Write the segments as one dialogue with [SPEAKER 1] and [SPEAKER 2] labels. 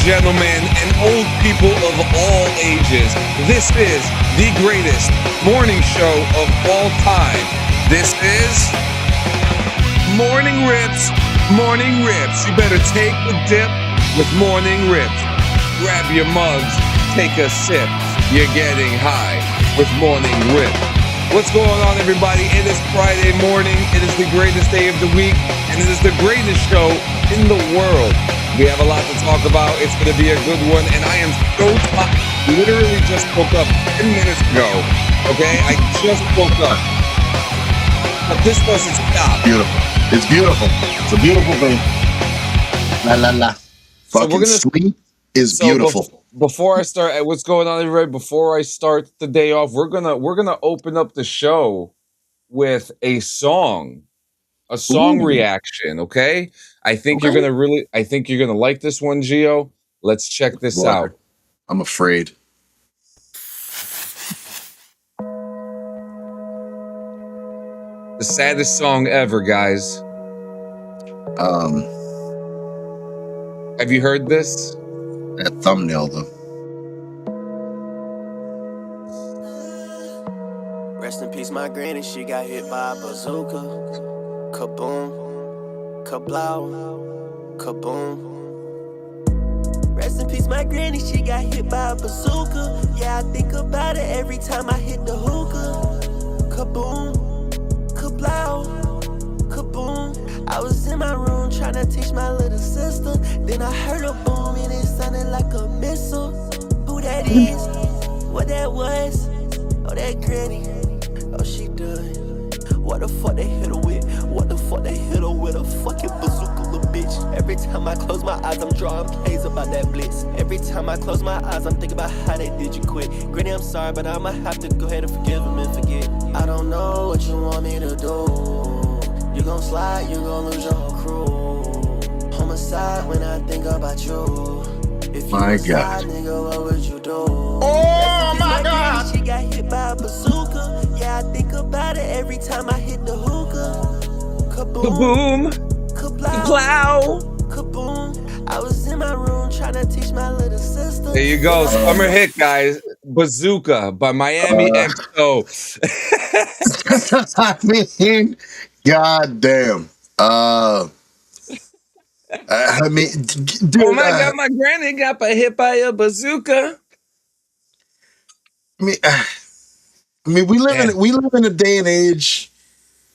[SPEAKER 1] gentlemen, and old people of all ages, this is the greatest morning show of all time. This is Morning Rips. Morning Rips. You better take the dip with Morning Rips. Grab your mugs, take a sip. You're getting high with Morning Rips. What's going on, everybody? It is Friday morning. It is the greatest day of the week, and it is the greatest show in the world. We have a lot to talk about. It's going to be a good one, and I am so tired. Literally just woke up 10 minutes ago. Okay, I just woke up. But this doesn't stop.
[SPEAKER 2] Beautiful. It's beautiful. It's a beautiful thing. La la la. Fucking sleep is beautiful.
[SPEAKER 1] Before I start, what's going on, everybody? Before I start the day off, we're gonna open up the show with a song reaction. Okay, I think you're gonna like this one, Gio. Let's check this out.
[SPEAKER 2] I'm afraid.
[SPEAKER 1] The saddest song ever, guys. Have you heard this?
[SPEAKER 2] That thumbnail, though.
[SPEAKER 3] Rest in peace, my granny. She got hit by a bazooka. Kaboom, kablow, kaboom. Rest in peace, my granny. She got hit by a bazooka. Yeah, I think about it every time I hit the hookah. Kaboom, kablow, kaboom. I was in my room trying to teach my little sister. Then I heard a boom and it sounded like a missile. Who that is? What that was? Oh, that granny. Oh, she done. What the fuck they hit her with? What the fuck they hit her with? A fucking bazooka, little bitch. Every time I close my eyes, I'm drawing plays about that blitz. Every time I close my eyes, I'm thinking about how they did you quit. Granny, I'm sorry, but I'ma have to go ahead and forgive him and forget. I don't know what you want me to do. You gon' slide, you gon' lose your whole crew. Homicide when I think about you. If you
[SPEAKER 2] my
[SPEAKER 3] slide,
[SPEAKER 2] God.
[SPEAKER 3] nigga, what would you do?
[SPEAKER 2] Oh my God.
[SPEAKER 3] She got hit by a bazooka. Yeah, I think about it every time I hit the hookah.
[SPEAKER 1] Kaboom, kablow.
[SPEAKER 3] Kaboom. I was in my room trying to teach my little sister.
[SPEAKER 1] There you go, summer hit, guys. Bazooka by Miami XO.
[SPEAKER 2] I mean, goddamn. I mean, dude.
[SPEAKER 1] Oh my God, my granny got hit by a bazooka.
[SPEAKER 2] I mean, we live in a day and age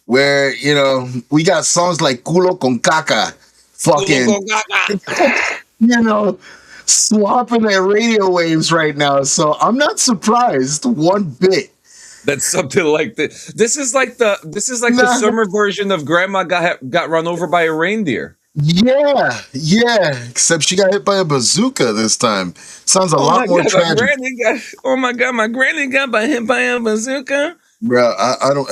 [SPEAKER 2] where, you know, we got songs like "Culo con caca," fucking, you know, swapping their radio waves right now. So I'm not surprised one bit.
[SPEAKER 1] That's something like this. This is like the summer version of Grandma got run over by a reindeer.
[SPEAKER 2] Yeah. Except she got hit by a bazooka this time. Sounds a lot more tragic.
[SPEAKER 1] Oh my God, my granny got hit by a bazooka.
[SPEAKER 2] Bro, I don't.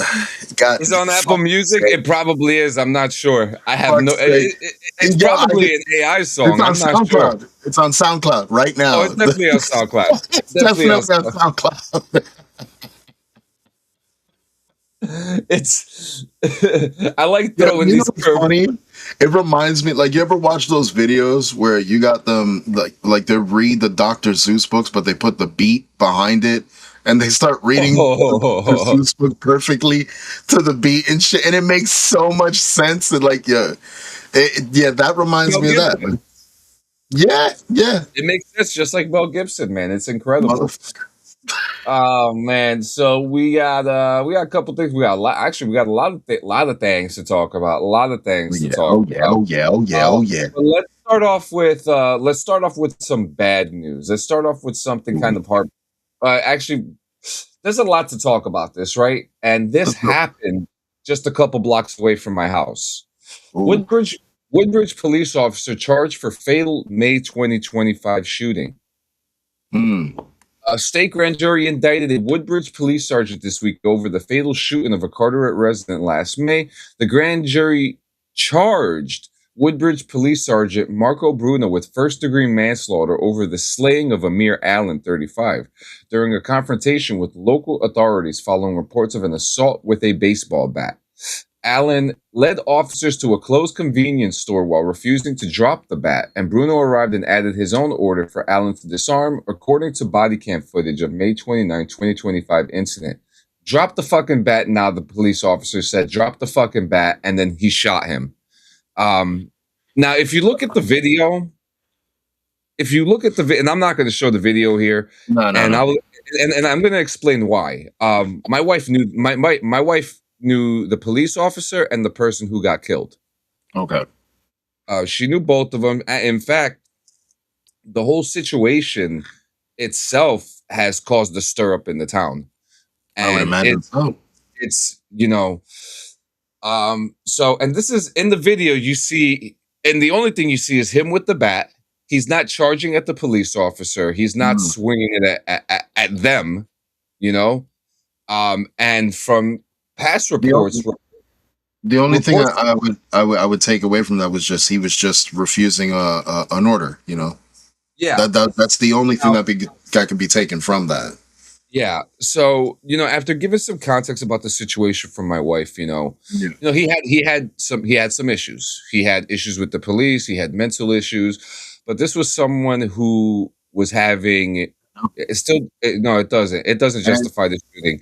[SPEAKER 2] God,
[SPEAKER 1] it's on Apple Music. It probably is. I'm not sure. I have no. It's probably an AI song. I'm not sure.
[SPEAKER 2] It's on SoundCloud right now.
[SPEAKER 1] Oh, it's definitely on SoundCloud.
[SPEAKER 2] It's definitely on SoundCloud.
[SPEAKER 1] It's. I like throwing these.
[SPEAKER 2] Funny. It reminds me, like, you ever watch those videos where you got them like they read the Dr. Seuss books, but they put the beat behind it. And they start reading the Seuss book perfectly to the beat and shit, and it makes so much sense. And like, that reminds me of that. Yeah,
[SPEAKER 1] it makes sense, just like Mel Gibson, man. It's incredible. Oh man, so we got a couple things. We got a lot of things to talk about. A lot of things to talk about.
[SPEAKER 2] Oh yeah.
[SPEAKER 1] Let's start off with some bad news. Let's start off with something kind of hard. Actually, there's a lot to talk about this, right? And this happened just a couple blocks away from my house. Woodbridge police officer charged for fatal May 2025 shooting. A state grand jury indicted a Woodbridge police sergeant this week over the fatal shooting of a Carteret resident last May. The grand jury charged Woodbridge Police Sergeant Marco Bruno with first-degree manslaughter over the slaying of Amir Allen, 35, during a confrontation with local authorities following reports of an assault with a baseball bat. Allen led officers to a closed convenience store while refusing to drop the bat, and Bruno arrived and added his own order for Allen to disarm, according to body cam footage of May 29, 2025 incident. Drop the fucking bat now, the police officer said. Drop the fucking bat, and then he shot him. Now, if you look at the video, and I'm not going to show the video here, and I'm going to explain why. My wife knew my wife knew the police officer and the person who got killed.
[SPEAKER 2] Okay.
[SPEAKER 1] She knew both of them. In fact, the whole situation itself has caused a stir up in the town. And
[SPEAKER 2] I would imagine so.
[SPEAKER 1] It's, so, and this is in the video you see, and the only thing you see is him with the bat. He's not charging at the police officer. He's not swinging it at them, and from past reports.
[SPEAKER 2] The only thing I would take away from that was just he was just refusing an order.
[SPEAKER 1] Yeah,
[SPEAKER 2] that's the only thing that could be taken from that.
[SPEAKER 1] Yeah. So after giving some context about the situation from my wife, he had some issues. He had issues with the police. He had mental issues, but this was someone who was having. It doesn't justify the shooting.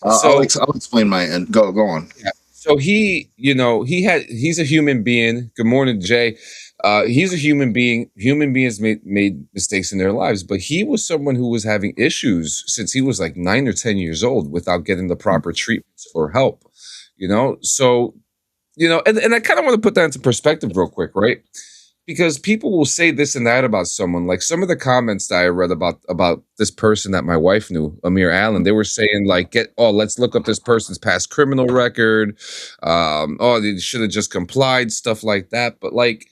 [SPEAKER 2] I'll explain my end. Go on.
[SPEAKER 1] Yeah. So he's a human being. Good morning, Jay. He's a human being. Human beings made mistakes in their lives, but he was someone who was having issues since he was like 9 or 10 years old without getting the proper treatments or help. So and I kind of want to put that into perspective real quick, right? Because people will say this and that about someone. Like some of the comments that I read about this person that my wife knew, Amir Allen, they were saying like, let's look up this person's past criminal record. They should have just complied, stuff like that. But like,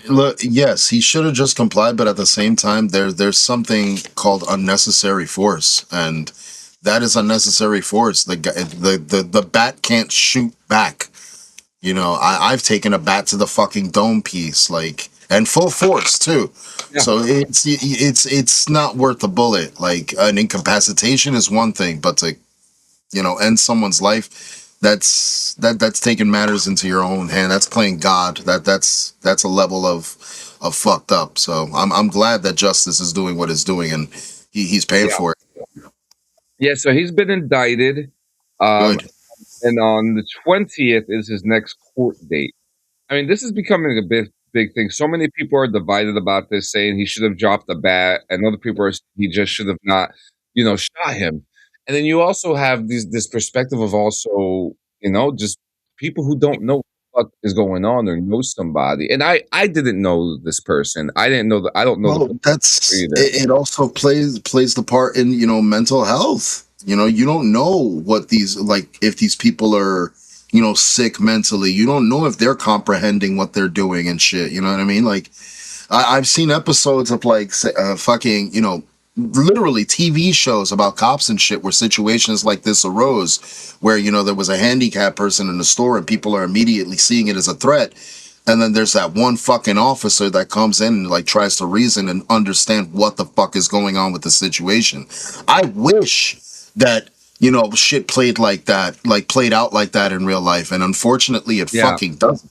[SPEAKER 2] look, yes, he should have just complied, but at the same time, there's something called unnecessary force, and that is unnecessary force. The bat can't shoot back. I've taken a bat to the fucking dome piece, and full force too. Yeah. So it's not worth the bullet. Like an incapacitation is one thing, but to end someone's life, that's taking matters into your own hand. That's playing God. That's a level of fucked up. So I'm glad that justice is doing what it's doing, and he's paying for it.
[SPEAKER 1] Yeah. So he's been indicted. Good. And on the 20th is his next court date. I mean, this is becoming a big thing. So many people are divided about this, saying he should have dropped the bat, and other people are he just should have not, shot him. And then you also have this perspective of also, just people who don't know what is going on or know somebody. And I didn't know this person. I didn't know that. I don't know.
[SPEAKER 2] Well, it also plays the part in mental health. You don't know what if these people are, sick mentally. You don't know if they're comprehending what they're doing and shit. You know what I mean? Like, I've seen episodes of fucking, literally TV shows about cops and shit where situations like this arose, where, there was a handicapped person in the store and people are immediately seeing it as a threat. And then there's that one fucking officer that comes in and tries to reason and understand what the fuck is going on with the situation. I wish that shit played out like that in real life, and unfortunately it fucking doesn't.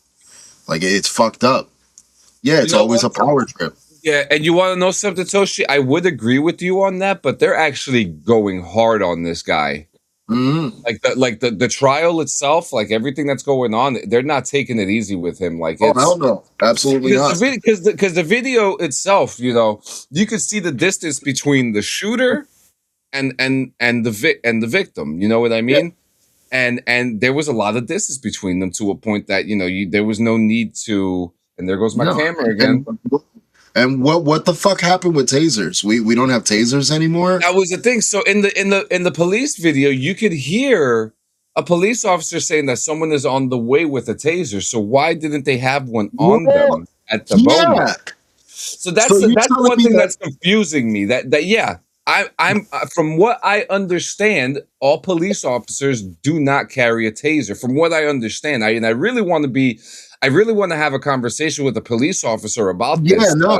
[SPEAKER 2] It's fucked up. Yeah, it's always a power trip.
[SPEAKER 1] Yeah, and you want to know something, Toshi? I would agree with you on that, but they're actually going hard on this guy.
[SPEAKER 2] Mm-hmm.
[SPEAKER 1] Like the trial itself, like everything that's going on, they're not taking it easy with him. Like,
[SPEAKER 2] hell no, absolutely not.
[SPEAKER 1] Because the video itself, you could see the distance between the shooter and the victim, you know what I mean? Yeah. And there was a lot of distance between them to a point that there was no need to. And there goes my camera again.
[SPEAKER 2] And what the fuck happened with tasers? We don't have tasers anymore.
[SPEAKER 1] That was the thing. So in the police video, you could hear a police officer saying that someone is on the way with a taser. So why didn't they have one on them at the moment? So that's one thing that's confusing me. I'm from what I understand, all police officers do not carry a taser. From what I understand, I really want to have a conversation with a police officer about this.
[SPEAKER 2] Yeah, no,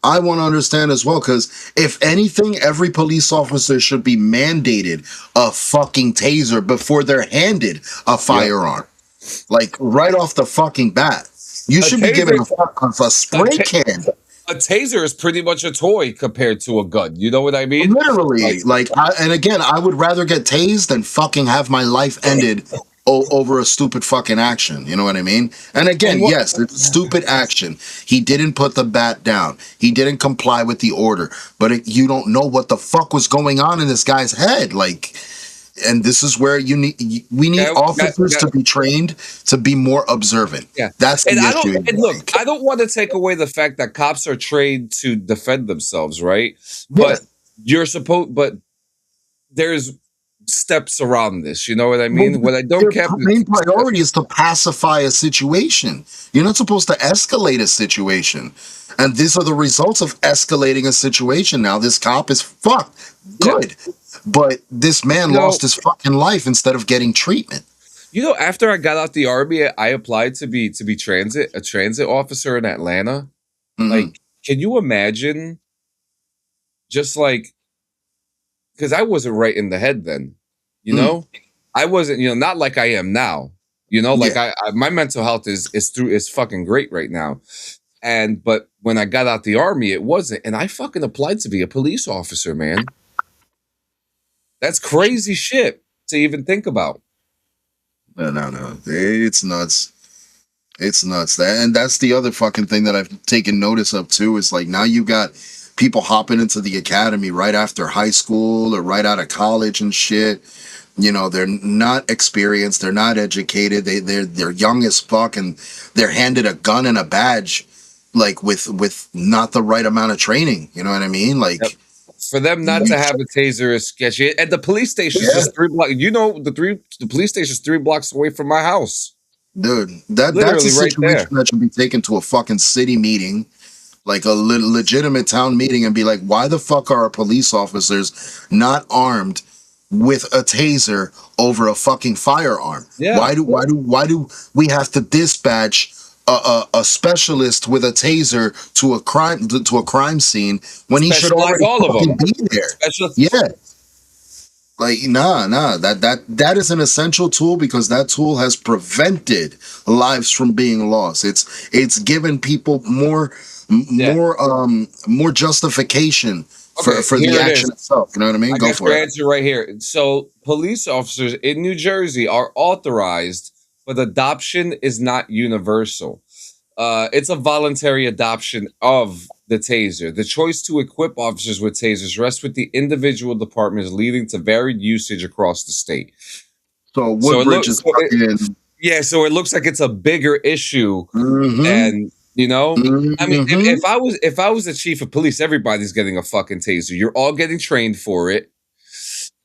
[SPEAKER 2] I want to understand as well, because if anything, every police officer should be mandated a fucking taser before they're handed a firearm. Like, right off the fucking bat. You should be given a spray can.
[SPEAKER 1] A taser is pretty much a toy compared to a gun. You know what I mean?
[SPEAKER 2] Literally. And again, I would rather get tased than fucking have my life ended over a stupid fucking action. You know what I mean? And again, yes, it's a stupid action. He didn't put the bat down. He didn't comply with the order. But you don't know what the fuck was going on in this guy's head. Like, and this is where we need officers to be trained to be more observant.
[SPEAKER 1] Yeah,
[SPEAKER 2] that's the issue.
[SPEAKER 1] And look, I don't want to take away the fact that cops are trained to defend themselves, right? But but there's steps around this. You know what I mean? What I don't care.
[SPEAKER 2] The main priority is to pacify a situation. You're not supposed to escalate a situation, and these are the results of escalating a situation. Now this cop is fucked. Good. Yeah. But this man lost his fucking life instead of getting treatment.
[SPEAKER 1] You know, after I got out the army, I applied to be a transit officer in Atlanta. Mm-hmm. Like, can you imagine? Just like, because I wasn't right in the head then, you know, I wasn't, not like I am now. You know, like my mental health is fucking great right now. But when I got out the army, it wasn't, and I fucking applied to be a police officer, man. That's crazy shit to even think about.
[SPEAKER 2] No. It's nuts. It's nuts. And that's the other fucking thing that I've taken notice of too, is like now you got people hopping into the academy right after high school or right out of college and shit. You know, they're not experienced, they're not educated, they're young as fuck, and they're handed a gun and a badge like with not the right amount of training. You know what I mean? Like,
[SPEAKER 1] for them not to have a taser is sketchy. And the police station is just 3 blocks. You know, the police station is 3 blocks away from my house.
[SPEAKER 2] Dude, that's a situation that should be taken to a fucking city meeting, like a legitimate town meeting, and be like, why the fuck are our police officers not armed with a taser over a fucking firearm? Yeah. Why do we have to dispatch a specialist with a taser to a crime scene when he should already fucking be there? Like, nah. That is an essential tool, because that tool has prevented lives from being lost. It's given people more justification for the action itself. You know what I mean?
[SPEAKER 1] Go for it. Answer right here. So police officers in New Jersey are authorized, but adoption is not universal. It's a voluntary adoption of the taser. The choice to equip officers with tasers rests with the individual departments, leading to varied usage across the state.
[SPEAKER 2] So Woodbridge is fucking...
[SPEAKER 1] Yeah, so it looks like it's a bigger issue than, I mean, if I was the chief of police, everybody's getting a fucking taser. You're all getting trained for it.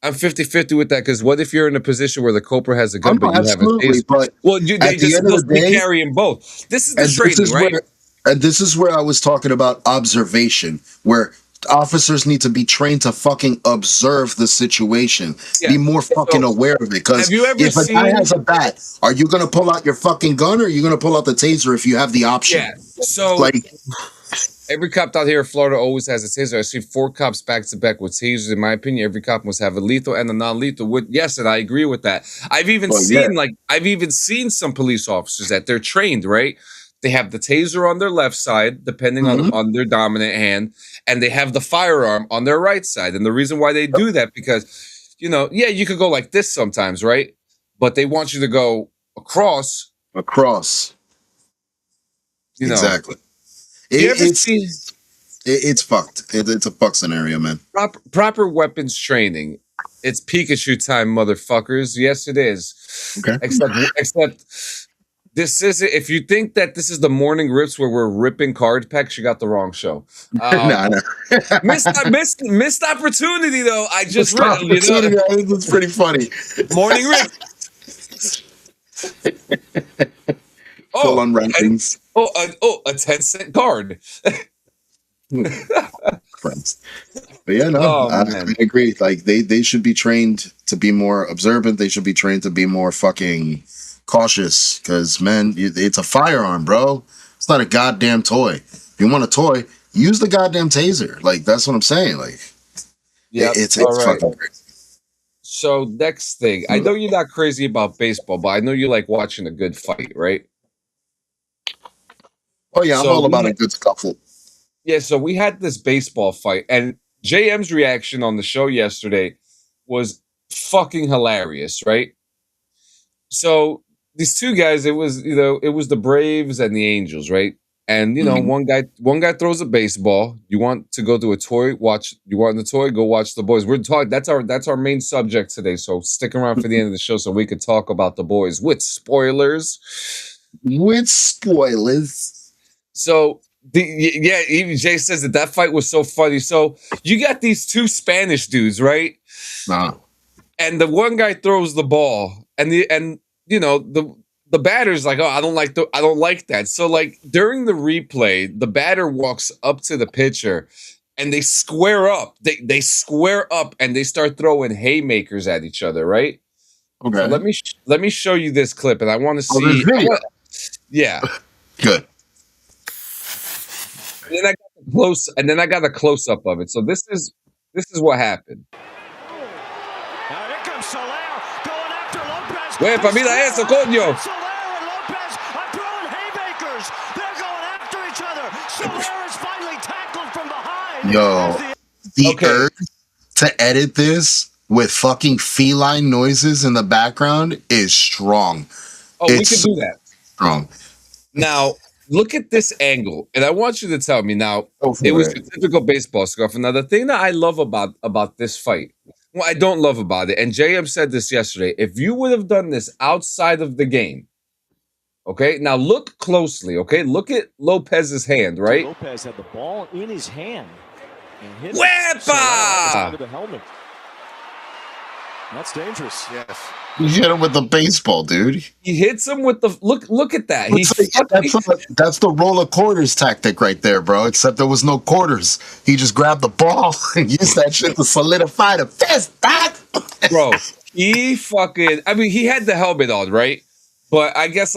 [SPEAKER 1] I'm 50-50 with that, because what if you're in a position where the culprit has a gun, but you have a taser? But they just supposed to be carrying both. This is the training, right?
[SPEAKER 2] And this is where I was talking about observation, where officers need to be trained to fucking observe the situation, be more fucking aware of it. Because if a guy has a bat, are you going to pull out your fucking gun, or are you going to pull out the taser if you have the option?
[SPEAKER 1] Yeah. So every cop out here in Florida always has a taser. I see 4 cops back to back with tasers. In my opinion, every cop must have a lethal and a non-lethal. Yes, and I agree with that. I've even seen some police officers that they're trained, right? They have the taser on their left side, depending on their dominant hand, and they have the firearm on their right side. And the reason why they do that, because, you could go like this sometimes, right? But they want you to go across.
[SPEAKER 2] Exactly. It's fucked. It's a fuck scenario, man.
[SPEAKER 1] Proper weapons training. It's Pikachu time, motherfuckers. Yes, it is.
[SPEAKER 2] Okay.
[SPEAKER 1] Except this isn't. If you think that this is the morning rips where we're ripping card packs, you got the wrong show.
[SPEAKER 2] No.
[SPEAKER 1] Missed opportunity though. I just read.
[SPEAKER 2] It's pretty funny.
[SPEAKER 1] Morning rip.
[SPEAKER 2] Full unwrappings.
[SPEAKER 1] A 10-cent card.
[SPEAKER 2] Friends. But yeah, no, I agree. Like they should be trained to be more observant. They should be trained to be more fucking cautious, because man, it's a firearm, bro. It's not a goddamn toy. If you want a toy, use the goddamn taser. Like, that's what I'm saying. Like,
[SPEAKER 1] Yeah.
[SPEAKER 2] it's
[SPEAKER 1] All right.
[SPEAKER 2] fucking crazy.
[SPEAKER 1] So next thing, I know you're not crazy about baseball, but I know you like watching a good fight, right?
[SPEAKER 2] Oh yeah, I'm
[SPEAKER 1] So
[SPEAKER 2] all about a good scuffle.
[SPEAKER 1] yeah, so we had this baseball fight, and JM's reaction on the show yesterday was fucking hilarious, right? So these two guys, it was the Braves and the Angels, right? And one guy throws a baseball. You want to go to a toy? You want the toy? Go watch the boys. We're talking. That's our main subject today. So stick around for the end of the show so we could talk about the boys with spoilers. So even Jay says that fight was so funny. So you got these two Spanish dudes, right?
[SPEAKER 2] Nah.
[SPEAKER 1] And the one guy throws the ball, and the batter's like, oh, I don't like that. So like during the replay, the batter walks up to the pitcher, and they square up. They square up, and they start throwing haymakers at each other, right?
[SPEAKER 2] Okay.
[SPEAKER 1] So let me show you this clip, and I want to see.
[SPEAKER 2] This video.
[SPEAKER 1] Yeah.
[SPEAKER 2] Good.
[SPEAKER 1] And then I got a close up of it. So this is what happened.
[SPEAKER 4] Now here comes Soler going after Lopez.
[SPEAKER 1] Huepa, mira eso, coño.
[SPEAKER 4] Soler and Lopez are throwing haymakers. They're going after each other. Soler is finally tackled from behind.
[SPEAKER 2] Yo, the urge to edit this with fucking feline noises in the background is strong.
[SPEAKER 1] Oh, we can do that.
[SPEAKER 2] Strong.
[SPEAKER 1] Now, look at this angle, and I want you to tell me now. It was a typical baseball scuffle. Now, the thing that I love about this fight, well, I don't love about it, and JM said this yesterday. If you would have done this outside of the game, okay. Now look closely, okay. Look at Lopez's hand, right?
[SPEAKER 4] Lopez had the ball in his hand and hit
[SPEAKER 1] Huepa!
[SPEAKER 4] the helmet. That's dangerous.
[SPEAKER 2] Yes. You hit him with the baseball, dude.
[SPEAKER 1] He hits him with the look at that.
[SPEAKER 2] That's the roll of quarters tactic right there, bro. Except there was no quarters. He just grabbed the ball and used that shit to solidify the fist back.
[SPEAKER 1] Bro, he had the helmet on, right? But I guess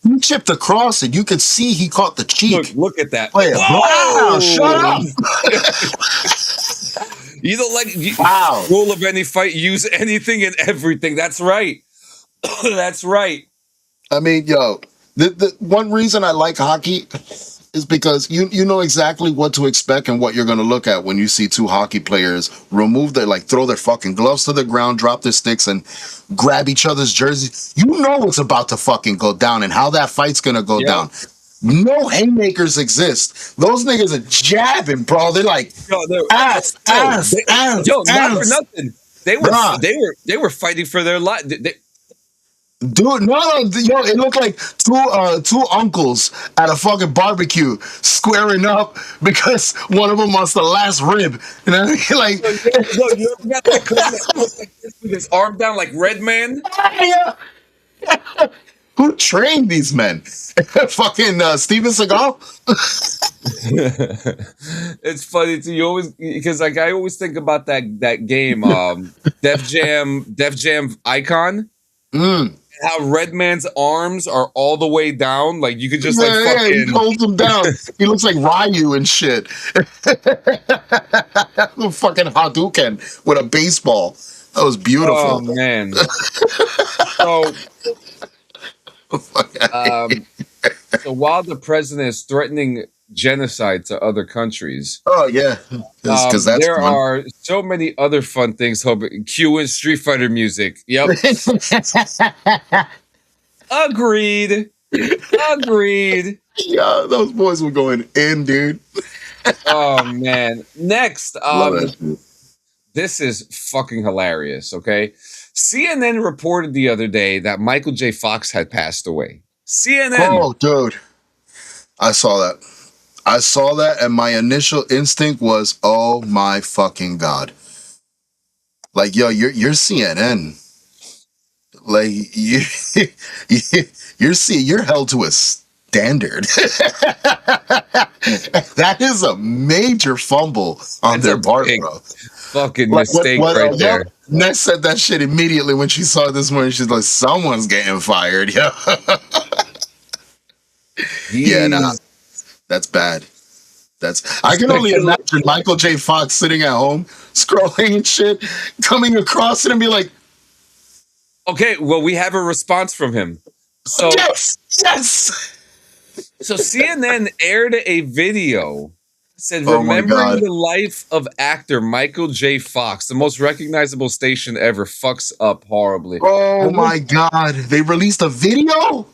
[SPEAKER 2] he chipped across it. You could see he caught the cheek.
[SPEAKER 1] Look at that.
[SPEAKER 2] Wow, shut up.
[SPEAKER 1] You don't like
[SPEAKER 2] wow.
[SPEAKER 1] Rule of any fight, use anything and everything. That's right. That's right.
[SPEAKER 2] I mean, yo, the one reason I like hockey is because you know exactly what to expect and what you're going to look at when you see two hockey players throw their fucking gloves to the ground, drop their sticks, and grab each other's jerseys. You know what's about to fucking go down and how that fight's going to go down. No haymakers exist. Those niggas are jabbing, bro. They're like ass.
[SPEAKER 1] Not for nothing. They were fighting for their life.
[SPEAKER 2] Dude, no, yo, it looked like two uncles at a fucking barbecue squaring up because one of them wants the last rib. You know, like,
[SPEAKER 1] you ever got that like this with his arm down like Red Man?
[SPEAKER 2] Yeah. Who trained these men? Fucking Steven Seagal?
[SPEAKER 1] It's funny too. You always because like I always think about that game, Def Jam Icon. How Redman's arms are all the way down, like you could just
[SPEAKER 2] he holds them down. He looks like Ryu and shit. Fucking Hadouken with a baseball. That was beautiful.
[SPEAKER 1] Oh man. So while the president is threatening genocide to other countries,
[SPEAKER 2] there
[SPEAKER 1] are so many other fun things. Cue in Street Fighter music. Yep. Agreed.
[SPEAKER 2] Yeah, those boys were going in, dude.
[SPEAKER 1] Oh man. Next, this is fucking hilarious. Okay. CNN reported the other day that Michael J. Fox had passed away. CNN.
[SPEAKER 2] Oh, dude. I saw that, and my initial instinct was, oh my fucking God. Like, yo, you're CNN. Like, you're held to a standard. That is a major fumble on their part, bro.
[SPEAKER 1] Fucking mistake right there.
[SPEAKER 2] Ness said that shit immediately when she saw it this morning. She's like, someone's getting fired. Yeah. Yeah, nah. That's bad. I can only imagine Michael J. Fox sitting at home, scrolling and shit, coming across it and be like,
[SPEAKER 1] okay, well, we have a response from him. So
[SPEAKER 2] yes.
[SPEAKER 1] So CNN aired a video, said,
[SPEAKER 2] Oh my
[SPEAKER 1] remembering
[SPEAKER 2] God.
[SPEAKER 1] the life of actor Michael J. Fox, the most recognizable station ever, fucks up horribly.
[SPEAKER 2] Oh my God. They released a video?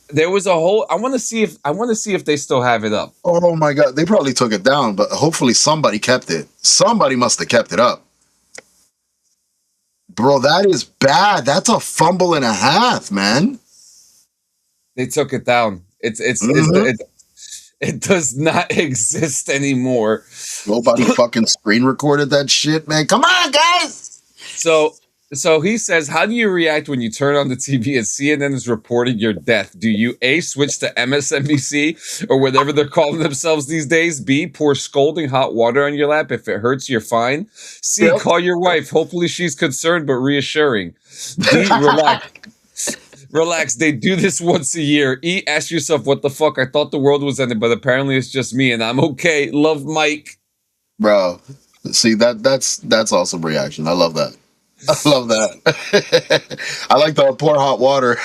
[SPEAKER 1] There was a whole. I want to see if they still have it up.
[SPEAKER 2] Oh my God. They probably took it down, but hopefully somebody kept it. Somebody must have kept it up. Bro, that is bad. That's a fumble and a half, man.
[SPEAKER 1] They took it down. It does not exist anymore.
[SPEAKER 2] Nobody fucking screen recorded that shit, man. Come on, guys.
[SPEAKER 1] So he says, how do you react when you turn on the TV and CNN is reporting your death? Do you A, switch to MSNBC or whatever they're calling themselves these days? B, pour scalding hot water on your lap. If it hurts, you're fine. C, call your wife. Hopefully she's concerned but reassuring. D, relax. They do this once a year. E, ask yourself, what the fuck? I thought the world was ending, but apparently it's just me and I'm okay. Love, Mike.
[SPEAKER 2] Bro, see, that's awesome reaction. I love that. I love that. I like the pour hot water.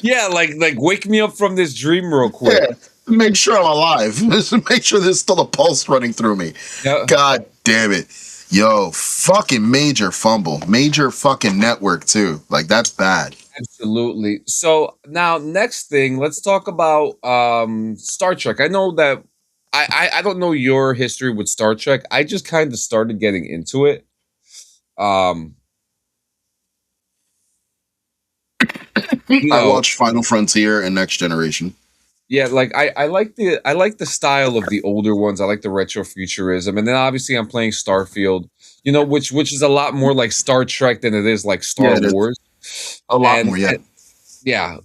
[SPEAKER 1] Yeah, like wake me up from this dream real quick.
[SPEAKER 2] Yeah, make sure I'm alive. Make sure there's still a pulse running through me.
[SPEAKER 1] Yeah.
[SPEAKER 2] God damn it. Yo, fucking major fumble. Major fucking network too. Like, that's bad.
[SPEAKER 1] Absolutely. So now next thing, let's talk about Star Trek. I know that I don't know your history with Star Trek. I just kind of started getting into it.
[SPEAKER 2] I watched Final Frontier and Next Generation.
[SPEAKER 1] Yeah, like I like the style of the older ones. I like the retrofuturism, and then obviously I'm playing Starfield, which is a lot more like Star Trek than it is like Star Wars.
[SPEAKER 2] A lot more, yeah.
[SPEAKER 1] Yeah,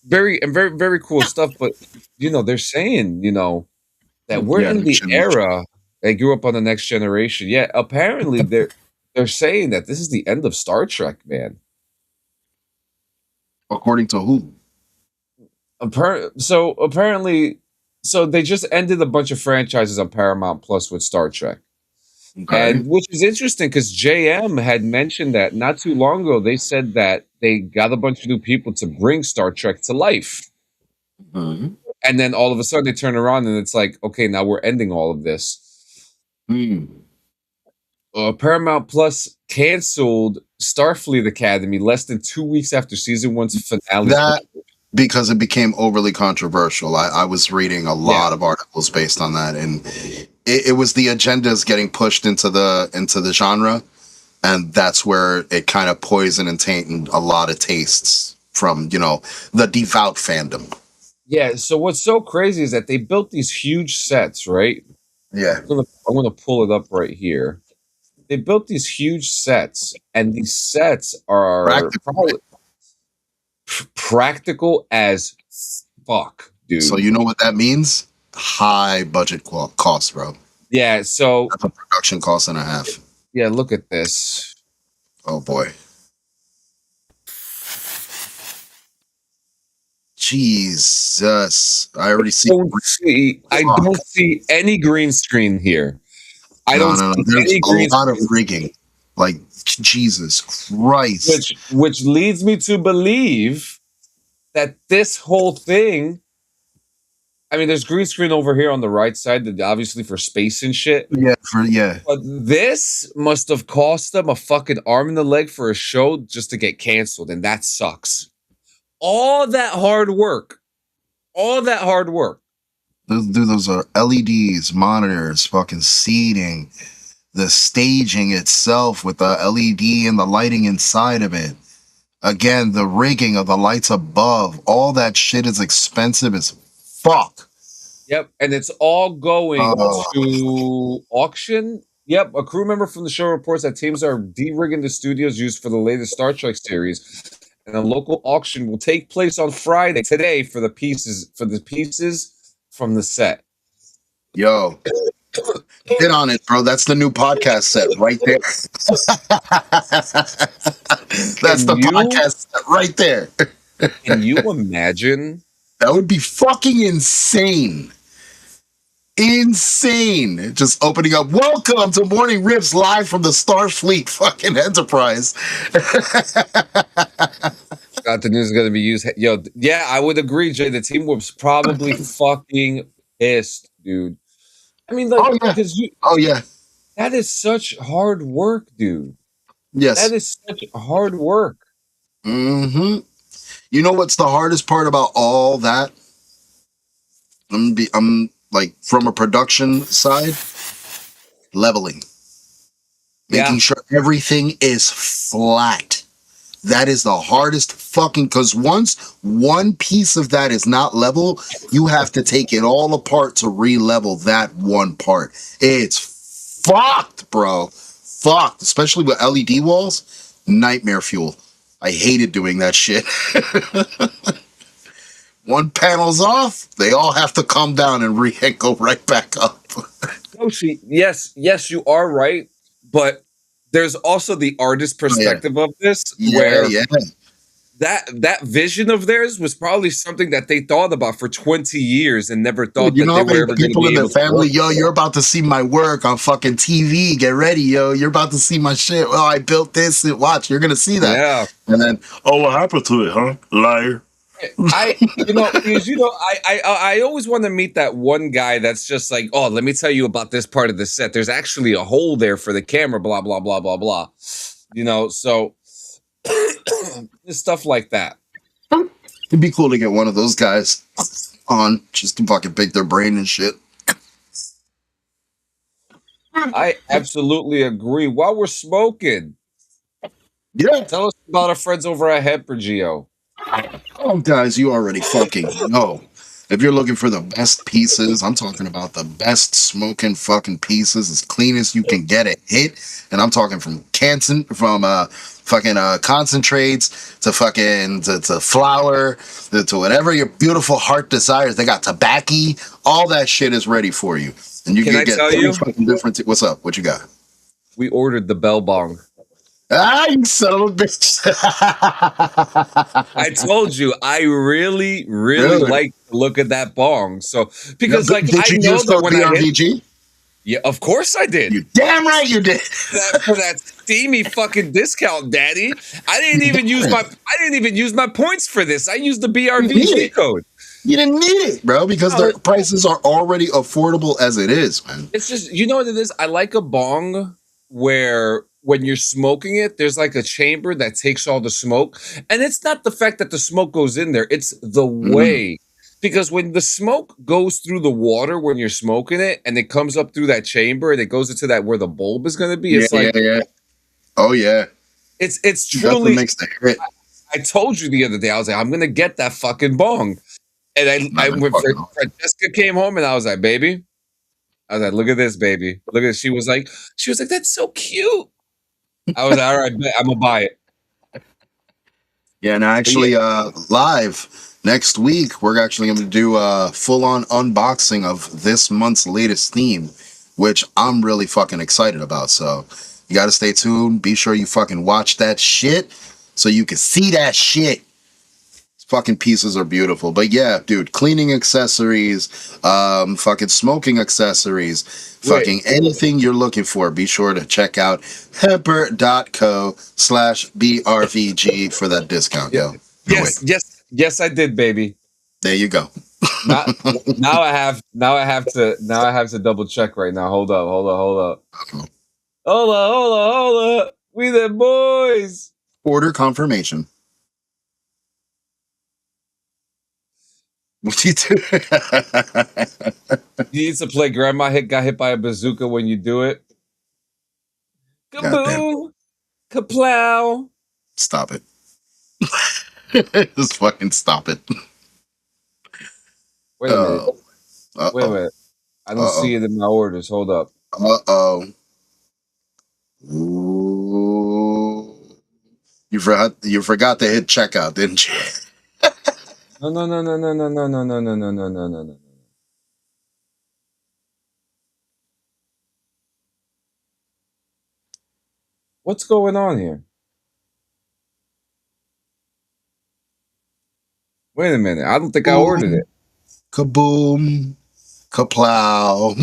[SPEAKER 1] very very cool stuff. But they're saying that we're in the era they grew up on the Next Generation. Yeah, apparently they're saying that this is the end of Star Trek, man.
[SPEAKER 2] According to who?
[SPEAKER 1] Apparently, they just ended a bunch of franchises on Paramount Plus with Star Trek. Okay. And which is interesting because JM had mentioned that not too long ago. They said that they got a bunch of new people to bring Star Trek to life. Mm-hmm. And then all of a sudden they turn around and it's like, okay, now we're ending all of this. Paramount Plus canceled Starfleet Academy less than 2 weeks after season 1's finale.
[SPEAKER 2] Because it became overly controversial. I was reading a lot of articles based on that, and it was the agendas getting pushed into the genre, and that's where it kind of poisoned and tainted a lot of tastes from the devout fandom. Yeah.
[SPEAKER 1] So what's so crazy is that they built these huge sets, right?
[SPEAKER 2] Yeah.
[SPEAKER 1] I'm gonna pull it up right here. They built these huge sets, and these sets are practical as fuck, dude.
[SPEAKER 2] So you know what that means? High budget cost, bro.
[SPEAKER 1] Yeah, so
[SPEAKER 2] that's a production cost and a half.
[SPEAKER 1] Yeah, look at this.
[SPEAKER 2] Oh boy. Jesus. I already see.
[SPEAKER 1] I don't see any green screen here.
[SPEAKER 2] There's a lot of rigging. Like, Jesus Christ.
[SPEAKER 1] Which leads me to believe that this whole thing, I mean, there's green screen over here on the right side, obviously for space and shit.
[SPEAKER 2] Yeah.
[SPEAKER 1] But this must have cost them a fucking arm and a leg for a show just to get canceled, and that sucks. All that hard work.
[SPEAKER 2] Those are LEDs, monitors, fucking seating, the staging itself with the LED and the lighting inside of it. Again, the rigging of the lights above, all that shit is expensive as fuck.
[SPEAKER 1] Yep, and it's all going to auction. Yep, a crew member from the show reports that teams are de-rigging the studios used for the latest Star Trek series, and a local auction will take place on Friday today for the pieces from the set.
[SPEAKER 2] Yo, get on it, bro. That's the new podcast set right there. That's the podcast set right there.
[SPEAKER 1] Can you imagine?
[SPEAKER 2] That would be fucking insane. Insane. Just opening up. Welcome to Morning Rips live from the Starfleet fucking Enterprise.
[SPEAKER 1] Got the news is going to be used. Yo, yeah, I would agree, Jay. The team was probably fucking pissed, dude. I mean, like,
[SPEAKER 2] Oh yeah.
[SPEAKER 1] because
[SPEAKER 2] Oh yeah.
[SPEAKER 1] that is such hard work, dude. That
[SPEAKER 2] Yes.
[SPEAKER 1] is such hard work.
[SPEAKER 2] Mm-hmm. You know what's the hardest part about all that? I'm like from a production side, leveling. Making
[SPEAKER 1] Yeah.
[SPEAKER 2] sure everything is flat. That is the hardest fucking, because once one piece of that is not level, you have to take it all apart to re-level that one part. It's fucked, bro. Fucked. Especially with LED walls. Nightmare fuel. I hated doing that shit. One panel's off, they all have to come down and go right back up.
[SPEAKER 1] Yoshi, yes, you are right, but there's also the artist perspective of this, where
[SPEAKER 2] Yeah.
[SPEAKER 1] that vision of theirs was probably something that they thought about for 20 years and never thought
[SPEAKER 2] You
[SPEAKER 1] that
[SPEAKER 2] know
[SPEAKER 1] they
[SPEAKER 2] how
[SPEAKER 1] were
[SPEAKER 2] many
[SPEAKER 1] ever going to
[SPEAKER 2] people
[SPEAKER 1] be
[SPEAKER 2] in the
[SPEAKER 1] able to
[SPEAKER 2] family,
[SPEAKER 1] work.
[SPEAKER 2] yo, you're about to see my work on fucking TV. Get ready, yo. You're about to see my shit. Well, I built this. Watch, you're going to see that.
[SPEAKER 1] Yeah.
[SPEAKER 2] And then, oh, what happened to it, huh? Liar.
[SPEAKER 1] I always want to meet that one guy that's just like, oh, let me tell you about this part of the set. There's actually a hole there for the camera, blah, blah, blah, blah, blah. So stuff like that.
[SPEAKER 2] It'd be cool to get one of those guys on just to fucking pick their brain and shit.
[SPEAKER 1] I absolutely agree. While we're smoking,
[SPEAKER 2] Yeah.
[SPEAKER 1] tell us about our friends over at Hempergeo.
[SPEAKER 2] Oh, guys, you already fucking know. If you're looking for the best pieces, I'm talking about the best smoking fucking pieces, as clean as you can get it hit. And I'm talking from concentrates to fucking to flour to whatever your beautiful heart desires. They got tobacco. All that shit is ready for you. And you can get three fucking different. What's up? What you got?
[SPEAKER 1] We ordered the Bell Bong.
[SPEAKER 2] Ah, you son of a bitch.
[SPEAKER 1] I told you, I really like to look at that bong. So, because
[SPEAKER 2] did you use the BRVG?
[SPEAKER 1] Yeah, of course I did.
[SPEAKER 2] You damn right you did.
[SPEAKER 1] For that steamy fucking discount, Daddy. I didn't even use my points for this. I used the BRVG code.
[SPEAKER 2] You didn't need it, bro, because the prices are already affordable as it is, man.
[SPEAKER 1] It's just, you know what it is? I like a bong where when you're smoking it, there's like a chamber that takes all the smoke. And it's not the fact that the smoke goes in there, it's the way. Because when the smoke goes through the water when you're smoking it and it comes up through that chamber and it goes into that where the bulb is going to be, it's
[SPEAKER 2] Oh, yeah.
[SPEAKER 1] It's truly
[SPEAKER 2] makes the hit.
[SPEAKER 1] I told you the other day, I was like, I'm going to get that fucking bong. And when Francesca came home and I was like, baby, look at this, baby. Look at, she was like, that's so cute. I was like, all right, I'm gonna buy it.
[SPEAKER 2] Yeah, and actually, live next week, we're actually going to do a full-on unboxing of this month's latest theme, which I'm really fucking excited about. So you got to stay tuned. Be sure you fucking watch that shit so you can see that shit. Fucking pieces are beautiful. But yeah, dude, cleaning accessories, fucking smoking accessories, fucking anything you're looking for, be sure to check out hemper.co/BRVG for that discount, yo.
[SPEAKER 1] Yes, I did, baby.
[SPEAKER 2] There you go.
[SPEAKER 1] now I have to double check right now. Hold up. Hold up. We the boys.
[SPEAKER 2] Order confirmation. What do you do?
[SPEAKER 1] You need to play Grandma got hit by a bazooka when you do it. Kaboom! Kaplow!
[SPEAKER 2] Stop it. Just fucking stop it.
[SPEAKER 1] Wait a minute. I don't see it in my orders. Hold up.
[SPEAKER 2] Ooh. You forgot to hit checkout, didn't you?
[SPEAKER 1] No. What's going on here? Wait a minute. I don't think I ordered it.
[SPEAKER 2] Kaboom. Kaplow.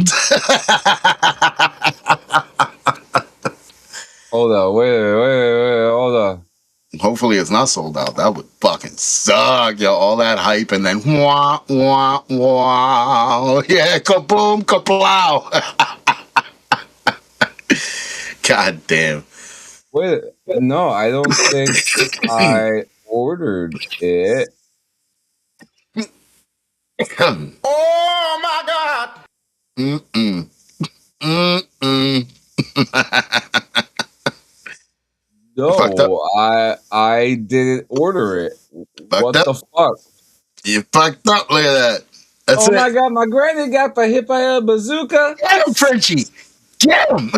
[SPEAKER 1] Hold on, wait, hold on.
[SPEAKER 2] Hopefully it's not sold out. That would fucking suck, yo. All that hype and then wah, wah, wah. Yeah, kaboom, kaplow. God damn.
[SPEAKER 1] Wait, no, I don't think I ordered it.
[SPEAKER 2] Oh my God. Mm-mm. Mm-mm.
[SPEAKER 1] No, I didn't order it. What the fuck?
[SPEAKER 2] You fucked up. Look at that. That's
[SPEAKER 1] oh my God, my granny got hit by a bazooka.
[SPEAKER 2] Get him, Frenchie. Get him.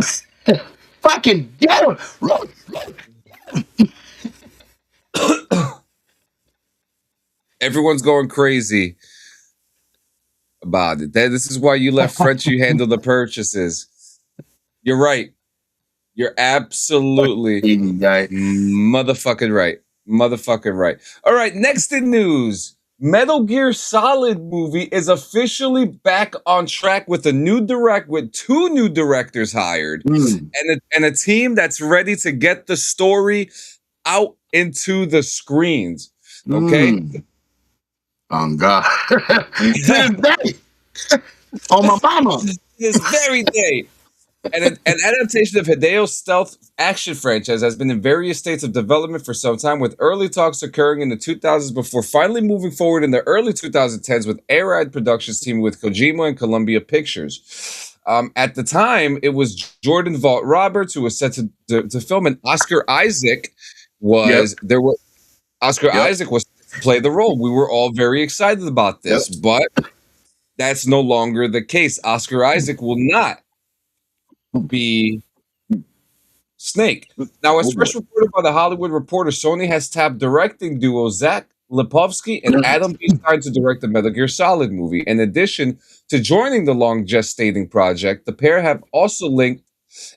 [SPEAKER 2] Fucking get him. Run.
[SPEAKER 1] Everyone's going crazy about it. This is why you let Frenchie handle the purchases. You're right. You're absolutely motherfucking right. Motherfucking right. All right, next in news. Metal Gear Solid movie is officially back on track with a new with 2 new directors hired and a team that's ready to get the story out into the screens. Okay.
[SPEAKER 2] Oh God. This day. Oh my mama.
[SPEAKER 1] This very day. And an adaptation of Hideo's stealth action franchise has been in various states of development for some time, with early talks occurring in the 2000s before finally moving forward in the early 2010s with Arad Productions teaming with Kojima and Columbia Pictures. At the time, it was Jordan Vogt Roberts who was set to film, and Oscar Isaac was Isaac was to play the role. We were all very excited about this, but that's no longer the case. Oscar Isaac will not be Snake. Now, as first reported by The Hollywood Reporter, Sony has tapped directing duo Zach Lipovsky and Adam B. Stein to direct the Metal Gear Solid movie. In addition to joining the long gestating project, the pair have also linked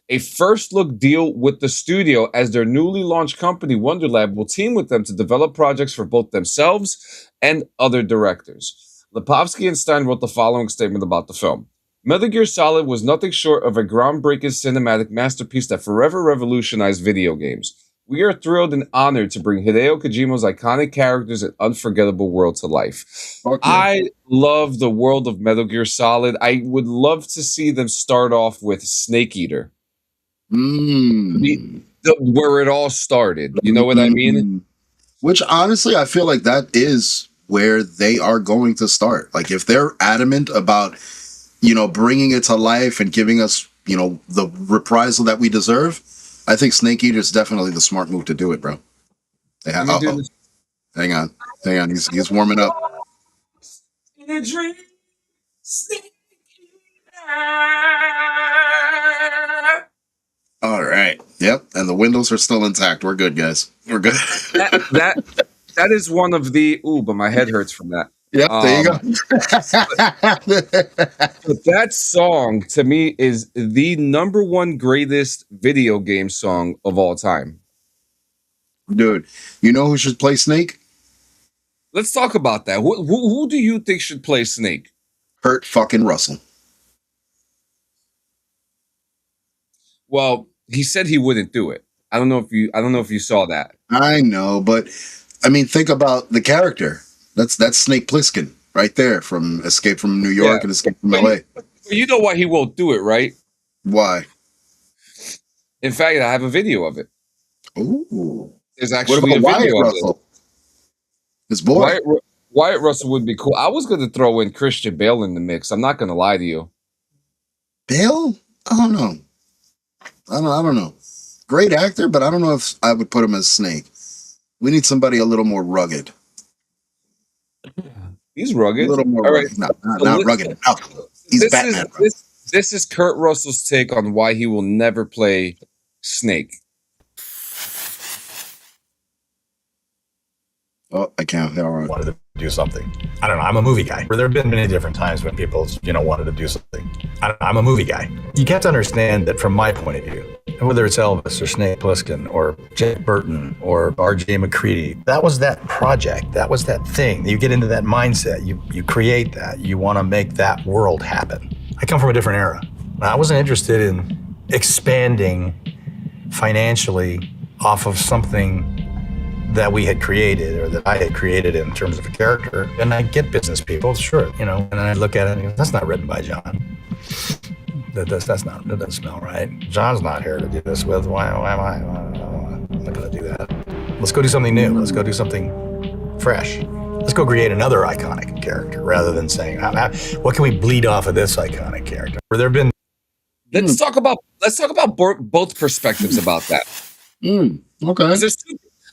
[SPEAKER 1] a first look deal with the studio, as their newly launched company Wonderlab will team with them to develop projects for both themselves and other directors. Lipovsky and Stein wrote the following statement about the film. Metal Gear Solid was nothing short of a groundbreaking cinematic masterpiece that forever revolutionized video games. We are thrilled and honored to bring Hideo Kojima's iconic characters and unforgettable world to life. Okay. I love the world of Metal Gear Solid. I would love to see them start off with Snake Eater. Where it all started. You know what I mean?
[SPEAKER 2] Which, honestly, I feel like that is where they are going to start. Like, if they're adamant about, bringing it to life and giving us, the reprisal that we deserve, I think Snake Eater is definitely the smart move to do it, bro. Hang on. He's warming up. In a dream, Snake Eater. All right. Yep. And the windows are still intact. We're good, guys. We're good.
[SPEAKER 1] That is one of the but my head hurts from that.
[SPEAKER 2] Yep, there you go.
[SPEAKER 1] But that song, to me, is the number one greatest video game song of all time.
[SPEAKER 2] Dude, you know who should play Snake?
[SPEAKER 1] Let's talk about that. Who do you think should play Snake?
[SPEAKER 2] Kurt fucking Russell.
[SPEAKER 1] Well, he said he wouldn't do it. I don't know if you saw that.
[SPEAKER 2] I know, but I mean, think about the character. That's Snake Plissken right there from Escape from New York and Escape from LA.
[SPEAKER 1] You know why he won't do it, right?
[SPEAKER 2] Why?
[SPEAKER 1] In fact, I have a video of it.
[SPEAKER 2] Ooh.
[SPEAKER 1] There's actually a video of it.
[SPEAKER 2] His boy.
[SPEAKER 1] Wyatt Russell would be cool. I was going to throw in Christian Bale in the mix. I'm not going to lie to you.
[SPEAKER 2] Bale? I don't know. I don't know. Great actor, but I don't know if I would put him as Snake. We need somebody a little more rugged.
[SPEAKER 1] He's rugged.
[SPEAKER 2] A little more rugged. Right. Not rugged. No. He's Batman.
[SPEAKER 1] This is Kurt Russell's take on why he will never play Snake.
[SPEAKER 2] Oh, I can't. All right.
[SPEAKER 5] Wanted to do something. I don't know. I'm a movie guy. There have been many different times when people, wanted to do something. I'm a movie guy. You have to understand that from my point of view, whether it's Elvis or Snake Plissken or Jack Burton or R.J. McCready, that was that project. That was that thing. You get into that mindset. You create that. You want to make that world happen. I come from a different era. I wasn't interested in expanding financially off of something that we had created or that I had created in terms of a character. And I get business people, sure, you know, and I look at it and go, that's not written by John. That doesn't smell right. John's not here to do this with. Why am I? I'm not going to do that. Let's go do something new. Let's go do something fresh. Let's go create another iconic character rather than saying, what can we bleed off of this iconic character? Where there have been.
[SPEAKER 1] Let's talk about both perspectives about that.
[SPEAKER 2] Okay.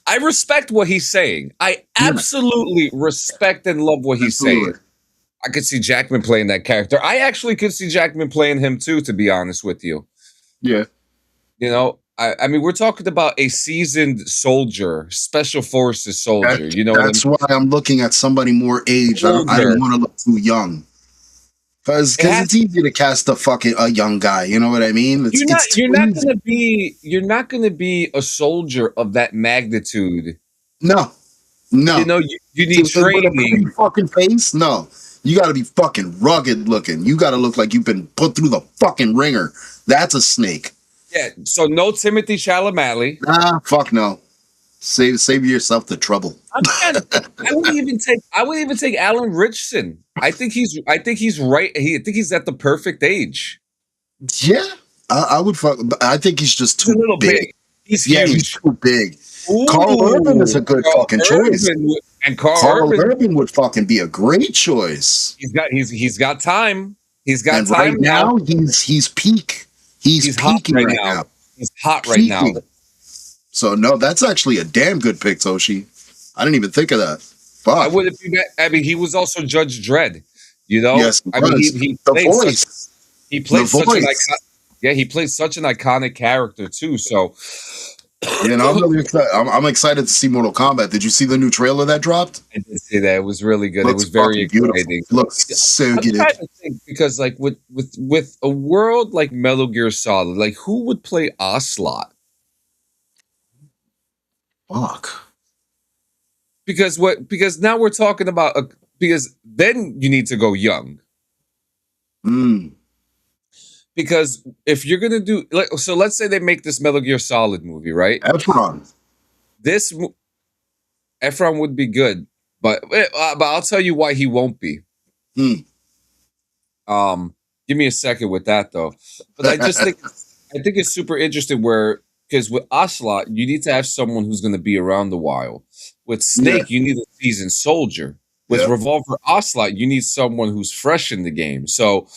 [SPEAKER 1] I respect what he's saying. I absolutely respect and love what he's saying. I could see Jackman playing that character. I actually could see Jackman playing him too, to be honest with you.
[SPEAKER 2] Yeah.
[SPEAKER 1] You know, I mean, we're talking about a seasoned soldier, special forces soldier.
[SPEAKER 2] That's why I'm looking at somebody more aged. I don't want to look too young. Because it's easy to cast a young guy. You know what I mean?
[SPEAKER 1] You're not gonna be a soldier of that magnitude.
[SPEAKER 2] No.
[SPEAKER 1] You know, you need training.
[SPEAKER 2] With a fucking face? No. You got to be fucking rugged looking. You got to look like you've been put through the fucking ringer. That's a snake.
[SPEAKER 1] Yeah. So no Timothy Chalamet.
[SPEAKER 2] Nah, fuck no. Save yourself the trouble.
[SPEAKER 1] I wouldn't even take Alan Richson. I think he's right. I think he's at the perfect age.
[SPEAKER 2] Yeah, I would fuck. I think he's just too big.
[SPEAKER 1] He's huge.
[SPEAKER 2] He's too big. Ooh, Carl Urban is a good fucking choice.
[SPEAKER 1] And
[SPEAKER 2] Carl Urban would fucking be a great choice.
[SPEAKER 1] He's got time. He's got time
[SPEAKER 2] right now. He's peak. He's peaking right now.
[SPEAKER 1] He's hot right now.
[SPEAKER 2] So no, that's actually a damn good pick, Toshi. I didn't even think of that. Fuck.
[SPEAKER 1] I would if you met. I mean, he was also Judge Dredd. You know.
[SPEAKER 2] Yes,
[SPEAKER 1] I mean, he played such an iconic character too. So.
[SPEAKER 2] Yeah, and I'm really excited. I'm excited to see Mortal Kombat. Did you see the new trailer that dropped?
[SPEAKER 1] I did see that. It was really good. It was very exciting.
[SPEAKER 2] It looks so good.
[SPEAKER 1] I'm trying to think because, like, with a world like Metal Gear Solid, like, who would play Ocelot?
[SPEAKER 2] Fuck.
[SPEAKER 1] Because now we're talking about because then you need to go young. Because if you're gonna do so, let's say they make this Metal Gear Solid movie, right?
[SPEAKER 2] Efron
[SPEAKER 1] would be good, but I'll tell you why he won't be. Give me a second with that though. But I think it's super interesting because with Ocelot, you need to have someone who's going to be around a while. With Snake, you need a seasoned soldier. With Revolver Ocelot, you need someone who's fresh in the game. So.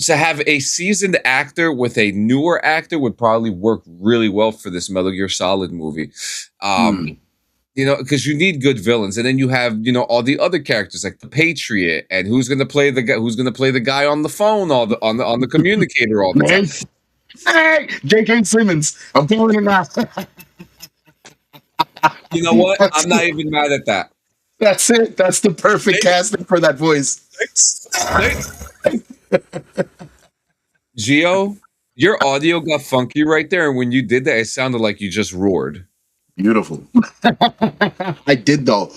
[SPEAKER 1] To have a seasoned actor with a newer actor would probably work really well for this Metal Gear Solid movie. You know, because you need good villains, and then you have, you know, all the other characters like the Patriot, and who's going to play the guy on the phone on the communicator all the time.
[SPEAKER 2] Hey, J.K. Simmons, I'm pulling him out.
[SPEAKER 1] You know what? I'm not even mad at that.
[SPEAKER 2] That's it. That's the perfect casting for that voice.
[SPEAKER 1] Gio, your audio got funky right there, and when you did that, it sounded like you just roared.
[SPEAKER 2] Beautiful. I did though.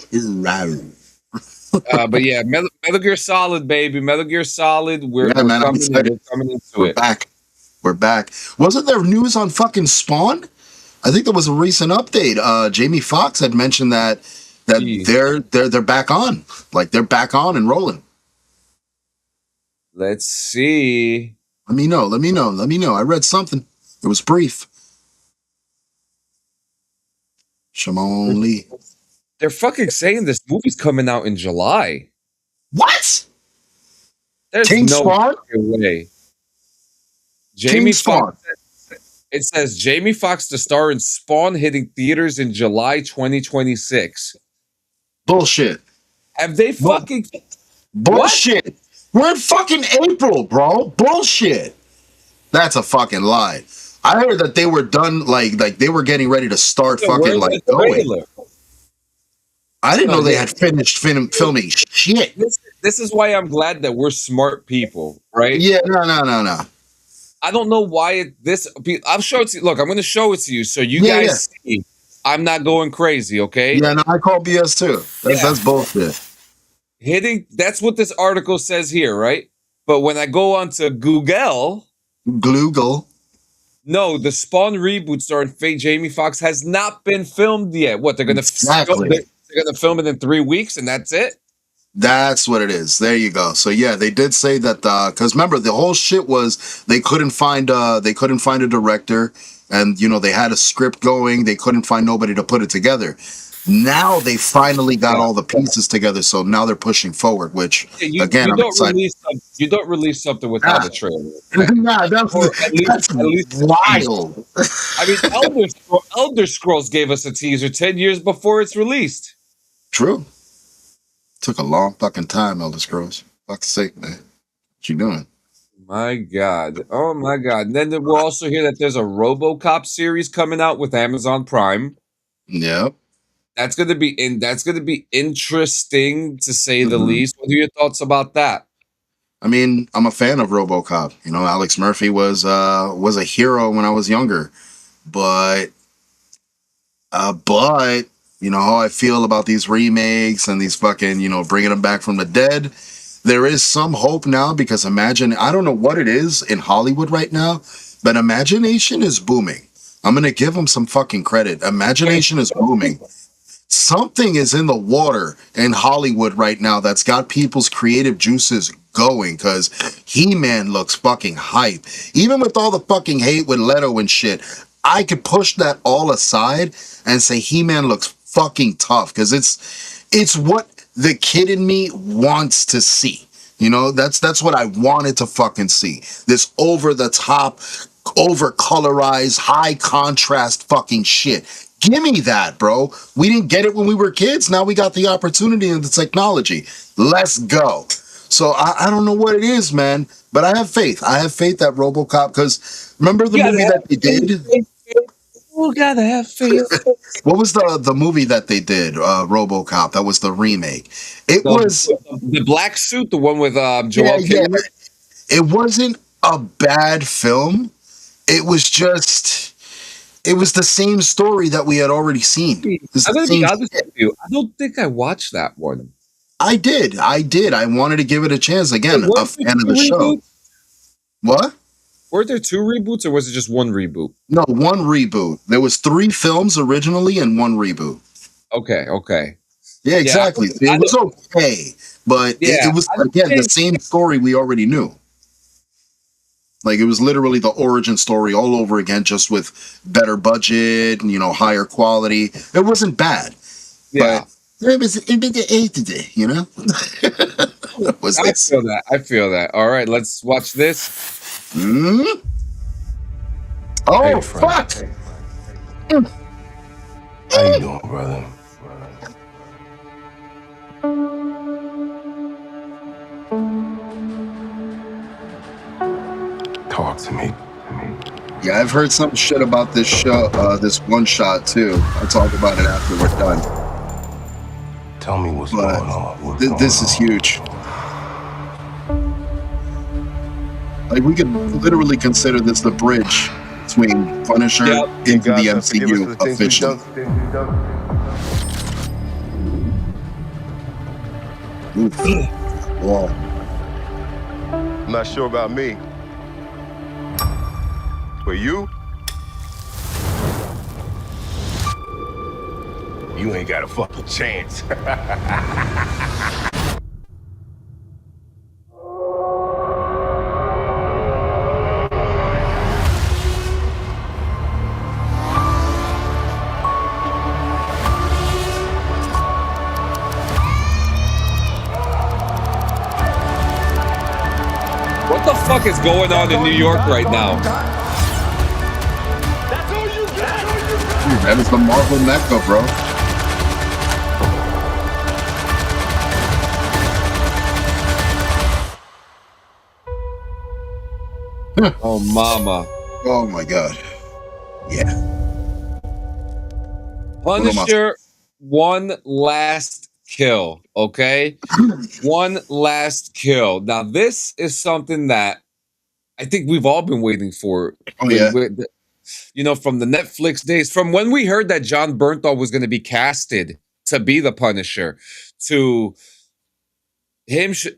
[SPEAKER 1] But yeah, Metal Gear Solid, baby, Metal Gear Solid. We're coming into it.
[SPEAKER 2] We're back. Wasn't there news on fucking Spawn? I think there was a recent update. Jamie Foxx had mentioned that they're back on, like they're back on and rolling.
[SPEAKER 1] Let's see.
[SPEAKER 2] Let me know. I read something. It was brief. Shimon Lee.
[SPEAKER 1] They're fucking saying this movie's coming out in July.
[SPEAKER 2] What?
[SPEAKER 1] There's
[SPEAKER 2] King
[SPEAKER 1] no
[SPEAKER 2] Spawn?
[SPEAKER 1] way.
[SPEAKER 2] Jamie Foxx.
[SPEAKER 1] It says Jamie Foxx to star in Spawn hitting theaters in July 2026.
[SPEAKER 2] Bullshit.
[SPEAKER 1] Have they fucking...
[SPEAKER 2] Bullshit. What? We're in fucking April, bro. Bullshit. That's a fucking lie. I heard that they were done, like they were getting ready to start fucking like going. I didn't know they had finished filming shit.
[SPEAKER 1] This is why I'm glad that we're smart people, right?
[SPEAKER 2] Yeah, no.
[SPEAKER 1] I don't know why I'm sure it's look. I'm going to show it to you so you
[SPEAKER 2] Yeah, yeah,
[SPEAKER 1] guys see. I'm not going crazy, okay?
[SPEAKER 2] yeah. No, I call BS too.
[SPEAKER 1] Yeah,
[SPEAKER 2] That's bullshit.
[SPEAKER 1] hitting. That's what this article says here, right? But when I go onto Google,
[SPEAKER 2] Gloogle.
[SPEAKER 1] no, the Spawn reboot starring fake Jamie Foxx has not been filmed yet. What they're going to film?
[SPEAKER 2] Exactly.
[SPEAKER 1] They're going to film it in 3 weeks, and that's it.
[SPEAKER 2] That's what it is. There you go. So yeah, they did say that because remember the whole shit was they couldn't find a director, and you know they had a script going. They couldn't find nobody to put it together. Now they finally got
[SPEAKER 1] Yeah.
[SPEAKER 2] all the pieces together, so now they're pushing forward. Which again,
[SPEAKER 1] You
[SPEAKER 2] I'm
[SPEAKER 1] don't
[SPEAKER 2] excited.
[SPEAKER 1] you don't release something without a trailer.
[SPEAKER 2] Nah,
[SPEAKER 1] Or
[SPEAKER 2] that's
[SPEAKER 1] at least a teaser.
[SPEAKER 2] wild.
[SPEAKER 1] I mean, Elder Scrolls gave us a teaser 10 years before it's released.
[SPEAKER 2] True. Took a long fucking time, Elder Scrolls. Fuck's sake, man. What you doing?
[SPEAKER 1] My God. Oh my God. And then we'll also hear that there's a RoboCop series coming out with Amazon Prime.
[SPEAKER 2] Yep.
[SPEAKER 1] That's gonna be interesting to say the
[SPEAKER 2] Mhm.
[SPEAKER 1] least. What are your thoughts about that?
[SPEAKER 2] I mean, I'm a fan of RoboCop. You know, Alex Murphy was a hero when I was younger, but you know how I feel about these remakes and these fucking bringing them back from the dead. There is some hope now because I don't know what it is in Hollywood right now, but imagination is booming. I'm gonna give them some fucking credit. Imagination is booming. Something is in the water in Hollywood right now that's got people's creative juices going because He-Man looks fucking hype. Even with all the fucking hate with Leto and shit, I could push that all aside and say He-Man looks fucking tough because it's what the kid in me wants to see. You know, that's what I wanted to fucking see. This over the top, over colorized, high contrast fucking shit. Give me that, bro. We didn't get it when we were kids. Now we got the opportunity and the technology. Let's go. So I don't know what it is, man, but I have faith. I have faith that RoboCop, because remember the movie that they did?
[SPEAKER 1] You gotta have faith.
[SPEAKER 2] What was the movie that they did? RoboCop. That was the remake. It was
[SPEAKER 1] The black suit, the one with Joel
[SPEAKER 2] yeah.
[SPEAKER 1] Kinnaman.
[SPEAKER 2] It wasn't a bad film. It was just it was the same story that we had already seen. It's
[SPEAKER 1] I'm
[SPEAKER 2] the
[SPEAKER 1] gonna be
[SPEAKER 2] same
[SPEAKER 1] honest
[SPEAKER 2] shit.
[SPEAKER 1] with you. I don't think I watched that one.
[SPEAKER 2] I did. I wanted to give it a chance. Again,
[SPEAKER 1] Were
[SPEAKER 2] a
[SPEAKER 1] there
[SPEAKER 2] fan of
[SPEAKER 1] two
[SPEAKER 2] the show.
[SPEAKER 1] reboots?
[SPEAKER 2] What?
[SPEAKER 1] Were there 2 reboots or was it just 1 reboot?
[SPEAKER 2] No, one reboot. There was 3 films originally and 1 reboot.
[SPEAKER 1] Okay.
[SPEAKER 2] Yeah, exactly. It was okay, but it was again the same story we already knew. Like it was literally the origin story all over again, just with better budget and higher quality. It wasn't bad.
[SPEAKER 1] Yeah.
[SPEAKER 2] But it was you know. Was this?
[SPEAKER 1] I feel that. All right, let's watch this.
[SPEAKER 2] Hmm? Oh,
[SPEAKER 6] Hey,
[SPEAKER 2] fuck!
[SPEAKER 6] How you doing, brother? Talk to me.
[SPEAKER 2] Yeah, I've heard some shit about this show, this one shot too. I'll talk about it after we're done.
[SPEAKER 6] Tell me what's
[SPEAKER 2] But
[SPEAKER 6] going on.
[SPEAKER 2] this is huge. Like we could literally consider this the bridge between Punisher into the MCU officially. Oof. Whoa.
[SPEAKER 7] I'm not sure about me. But you?
[SPEAKER 6] You ain't got a fucking chance.
[SPEAKER 1] What the fuck is going on in New York right now?
[SPEAKER 4] That's all you got.
[SPEAKER 2] Dude, that is the Marvel Mecca, bro.
[SPEAKER 1] Oh, mama.
[SPEAKER 2] Oh my god. Yeah.
[SPEAKER 1] Punisher, one last kill, okay? One last kill. Now, this is something that I think we've all been waiting for.
[SPEAKER 2] Oh yeah.
[SPEAKER 1] You know, from the Netflix days, from when we heard that John Bernthal was going to be casted to be the Punisher, to him. So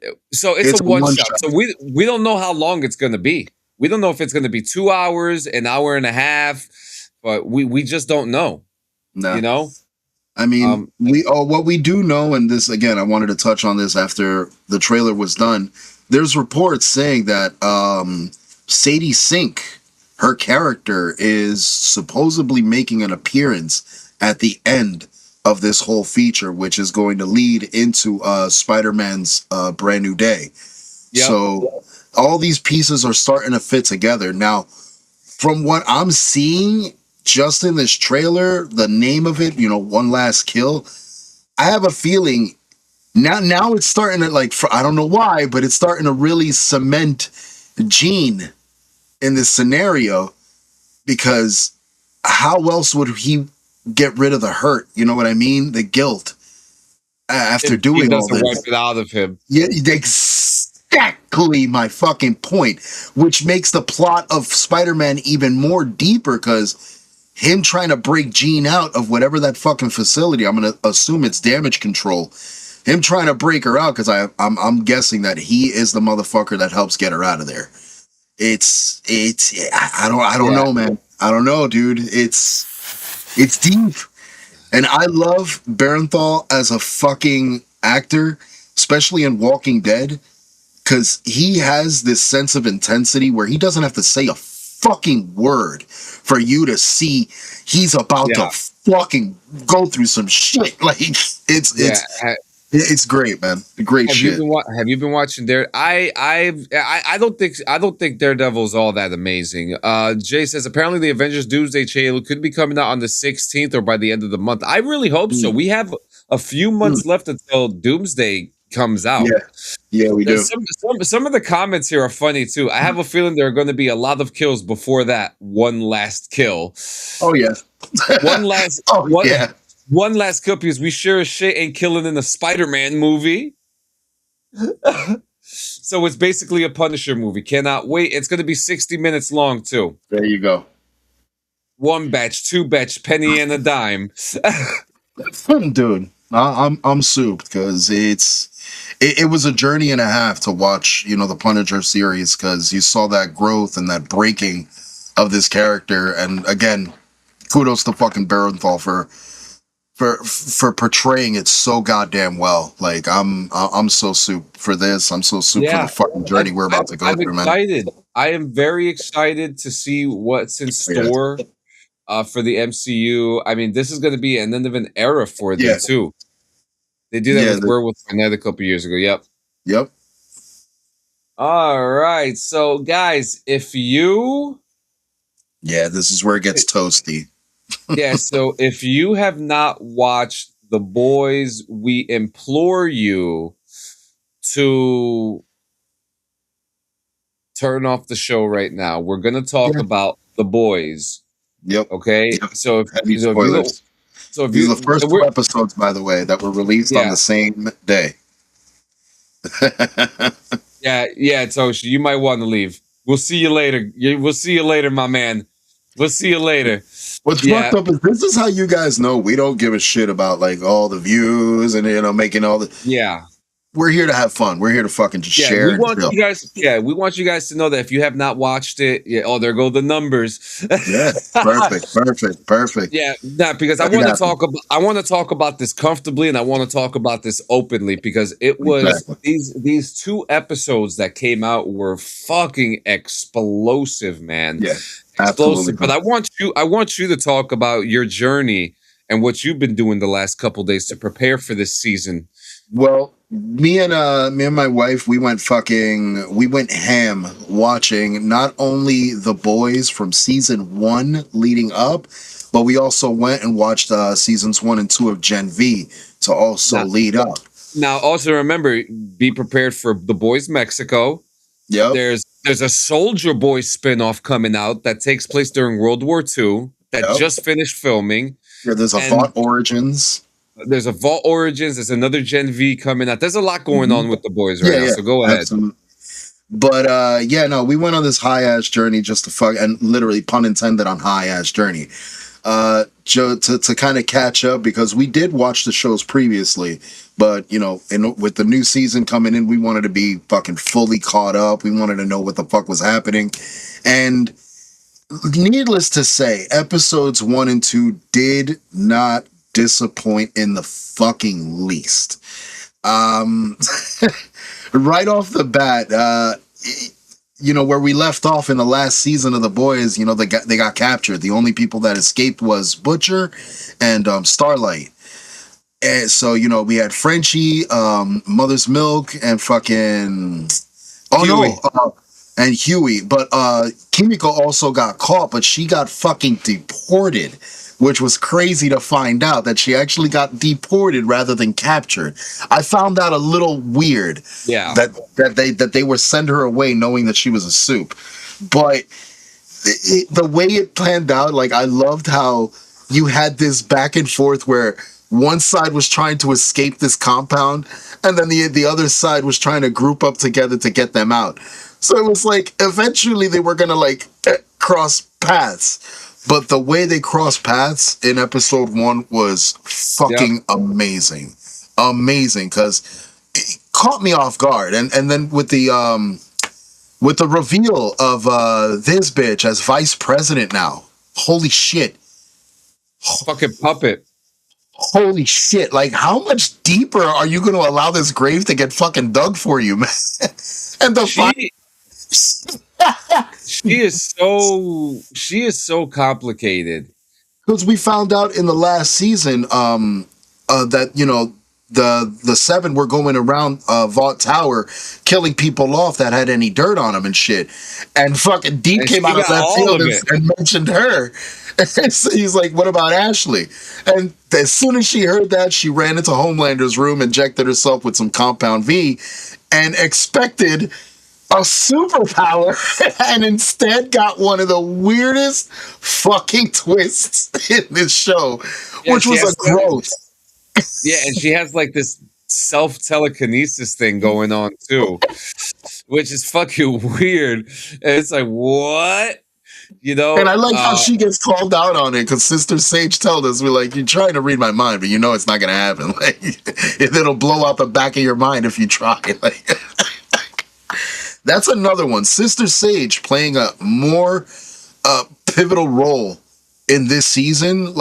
[SPEAKER 1] it's a one shot. So we don't know how long it's going to be. We don't know if it's going to be 2 hours, an hour and a half, but we just don't know.
[SPEAKER 2] Nah.
[SPEAKER 1] You know.
[SPEAKER 2] I mean, what we do know, and this again, I wanted to touch on this after the trailer was done. There's reports saying that Sadie Sink, her character, is supposedly making an appearance at the end of this whole feature, which is going to lead into Spider-Man's Brand New Day. Yep. So all these pieces are starting to fit together. Now, from what I'm seeing just in this trailer, the name of it, you know, One Last Kill, I have a feeling now it's starting to, like, I don't know why, but it's starting to really cement Gene in this scenario, because how else would he get rid of the hurt? You know what I mean? The guilt after doing all this.
[SPEAKER 1] Wipe it out of him.
[SPEAKER 2] Yeah, exactly my fucking point, which makes the plot of Spider-Man even more deeper, because him trying to break Jean out of whatever that fucking facility, I'm going to assume it's damage control, him trying to break her out, because I'm guessing that he is the motherfucker that helps get her out of there. I don't know, man. I don't know, dude. It's deep. And I love Barenthal as a fucking actor, especially in Walking Dead, because he has this sense of intensity where he doesn't have to say a fucking word for you to see he's about to fucking go through some shit. Like, it's great, man. Great shit.
[SPEAKER 1] Have you been watching I don't think Daredevil's all that amazing. Jay says apparently the Avengers Doomsday trailer could be coming out on the 16th or by the end of the month. I really hope so. We have a few months left until Doomsday comes out.
[SPEAKER 2] Yeah, we do.
[SPEAKER 1] Some of the comments here are funny too. I have a feeling there are going to be a lot of kills before that one last kill.
[SPEAKER 2] Oh yeah.
[SPEAKER 1] One last kill, because we sure as shit ain't killing in a Spider-Man movie. So it's basically a Punisher movie. Cannot wait. It's going to be 60 minutes long too.
[SPEAKER 2] There you go.
[SPEAKER 1] 1 batch, 2 batch, penny and a dime.
[SPEAKER 2] Dude, I'm souped, because it was a journey and a half to watch, you know, the Punisher series, because you saw that growth and that breaking of this character. And again, kudos to fucking Barenthal for portraying it so goddamn well. Like, I'm so soup for this. I'm so soup for the fucking journey we're about to go through, man.
[SPEAKER 1] I am very excited to see what's in store for the MCU. I mean, this is going to be an end of an era for them too. They did that with Werewolf by Night a couple years ago. Yep. All right. So, guys, if you...
[SPEAKER 2] Yeah, this is where it gets toasty.
[SPEAKER 1] So if you have not watched The Boys, we implore you to turn off the show right now. We're going to talk about The Boys.
[SPEAKER 2] Yep.
[SPEAKER 1] Okay?
[SPEAKER 2] Yep.
[SPEAKER 1] So if
[SPEAKER 2] these are the first 2 episodes, by the way, that were released on the same day.
[SPEAKER 1] Yeah, Toshi, you might want to leave. We'll see you later. We'll see you later, my man. We'll see you later.
[SPEAKER 2] What's fucked up is this is how you guys know we don't give a shit about, like, all the views and, you know, making all the...
[SPEAKER 1] Yeah.
[SPEAKER 2] We're here to have fun. We're here to fucking just share.
[SPEAKER 1] We want you guys to know that if you have not watched it, there go the numbers.
[SPEAKER 2] Yeah, perfect.
[SPEAKER 1] Yeah, because I want to talk about this comfortably, and I want to talk about this openly, because it was these 2 episodes that came out were fucking explosive, man.
[SPEAKER 2] Yeah,
[SPEAKER 1] explosive. But I want you to talk about your journey and what you've been doing the last couple days to prepare for this season.
[SPEAKER 2] Well, me and my wife, we went ham watching not only The Boys from season 1 leading up, but we also went and watched seasons 1 and 2 of Gen V to also lead up.
[SPEAKER 1] Now, also remember, be prepared for The Boys Mexico.
[SPEAKER 2] Yep.
[SPEAKER 1] There's a Soldier Boy spinoff coming out that takes place during World War II that just finished filming.
[SPEAKER 2] Yeah, there's a Vault Origins.
[SPEAKER 1] There's a Vault Origins. There's another Gen V coming out. There's a lot going on with The Boys right now. So go ahead.
[SPEAKER 2] But yeah, no, we went on this high ass journey just to fuck, and literally pun intended on high ass journey. To kind of catch up because we did watch the shows previously, but you know, with the new season coming in, we wanted to be fucking fully caught up. We wanted to know what the fuck was happening, and needless to say, episodes 1 and 2 did not disappoint in the fucking least. Right off the bat, you know, where we left off in the last season of The Boys, you know, they got captured. The only people that escaped was Butcher and Starlight. And so, you know, we had Frenchie, Mother's Milk, and fucking
[SPEAKER 1] Huey.
[SPEAKER 2] and Huey. But Kimiko also got caught, but she got fucking deported, which was crazy to find out that she actually got deported rather than captured. I found that a little weird.
[SPEAKER 1] Yeah.
[SPEAKER 2] That they would send her away knowing that she was a soup. But the way it planned out, like, I loved how you had this back and forth where one side was trying to escape this compound, and then the other side was trying to group up together to get them out. So it was like, eventually they were going to, like, cross paths. But the way they crossed paths in episode 1 was fucking amazing. Amazing, because it caught me off guard. And then with the reveal of this bitch as vice president now. Holy shit.
[SPEAKER 1] Fucking puppet.
[SPEAKER 2] Holy shit. Like, how much deeper are you going to allow this grave to get fucking dug for you, man? And the
[SPEAKER 1] she is so complicated.
[SPEAKER 2] Because we found out in the last season that, you know, the 7 were going around Vought Tower killing people off that had any dirt on them and shit. And fucking Deep came out of left field and mentioned her. And so he's like, what about Ashley? And as soon as she heard that, she ran into Homelander's room, injected herself with some Compound V, and expected a superpower, and instead got one of the weirdest fucking twists in this show, which was a growth.
[SPEAKER 1] Yeah, and she has like this self-telekinesis thing going on too, which is fucking weird. And it's like, what? You know?
[SPEAKER 2] And I like how she gets called out on it, because Sister Sage told us, we're like, you're trying to read my mind, but you know it's not going to happen. Like, it'll blow out the back of your mind if you try. Like, that's another one. Sister Sage playing a more pivotal role in this season,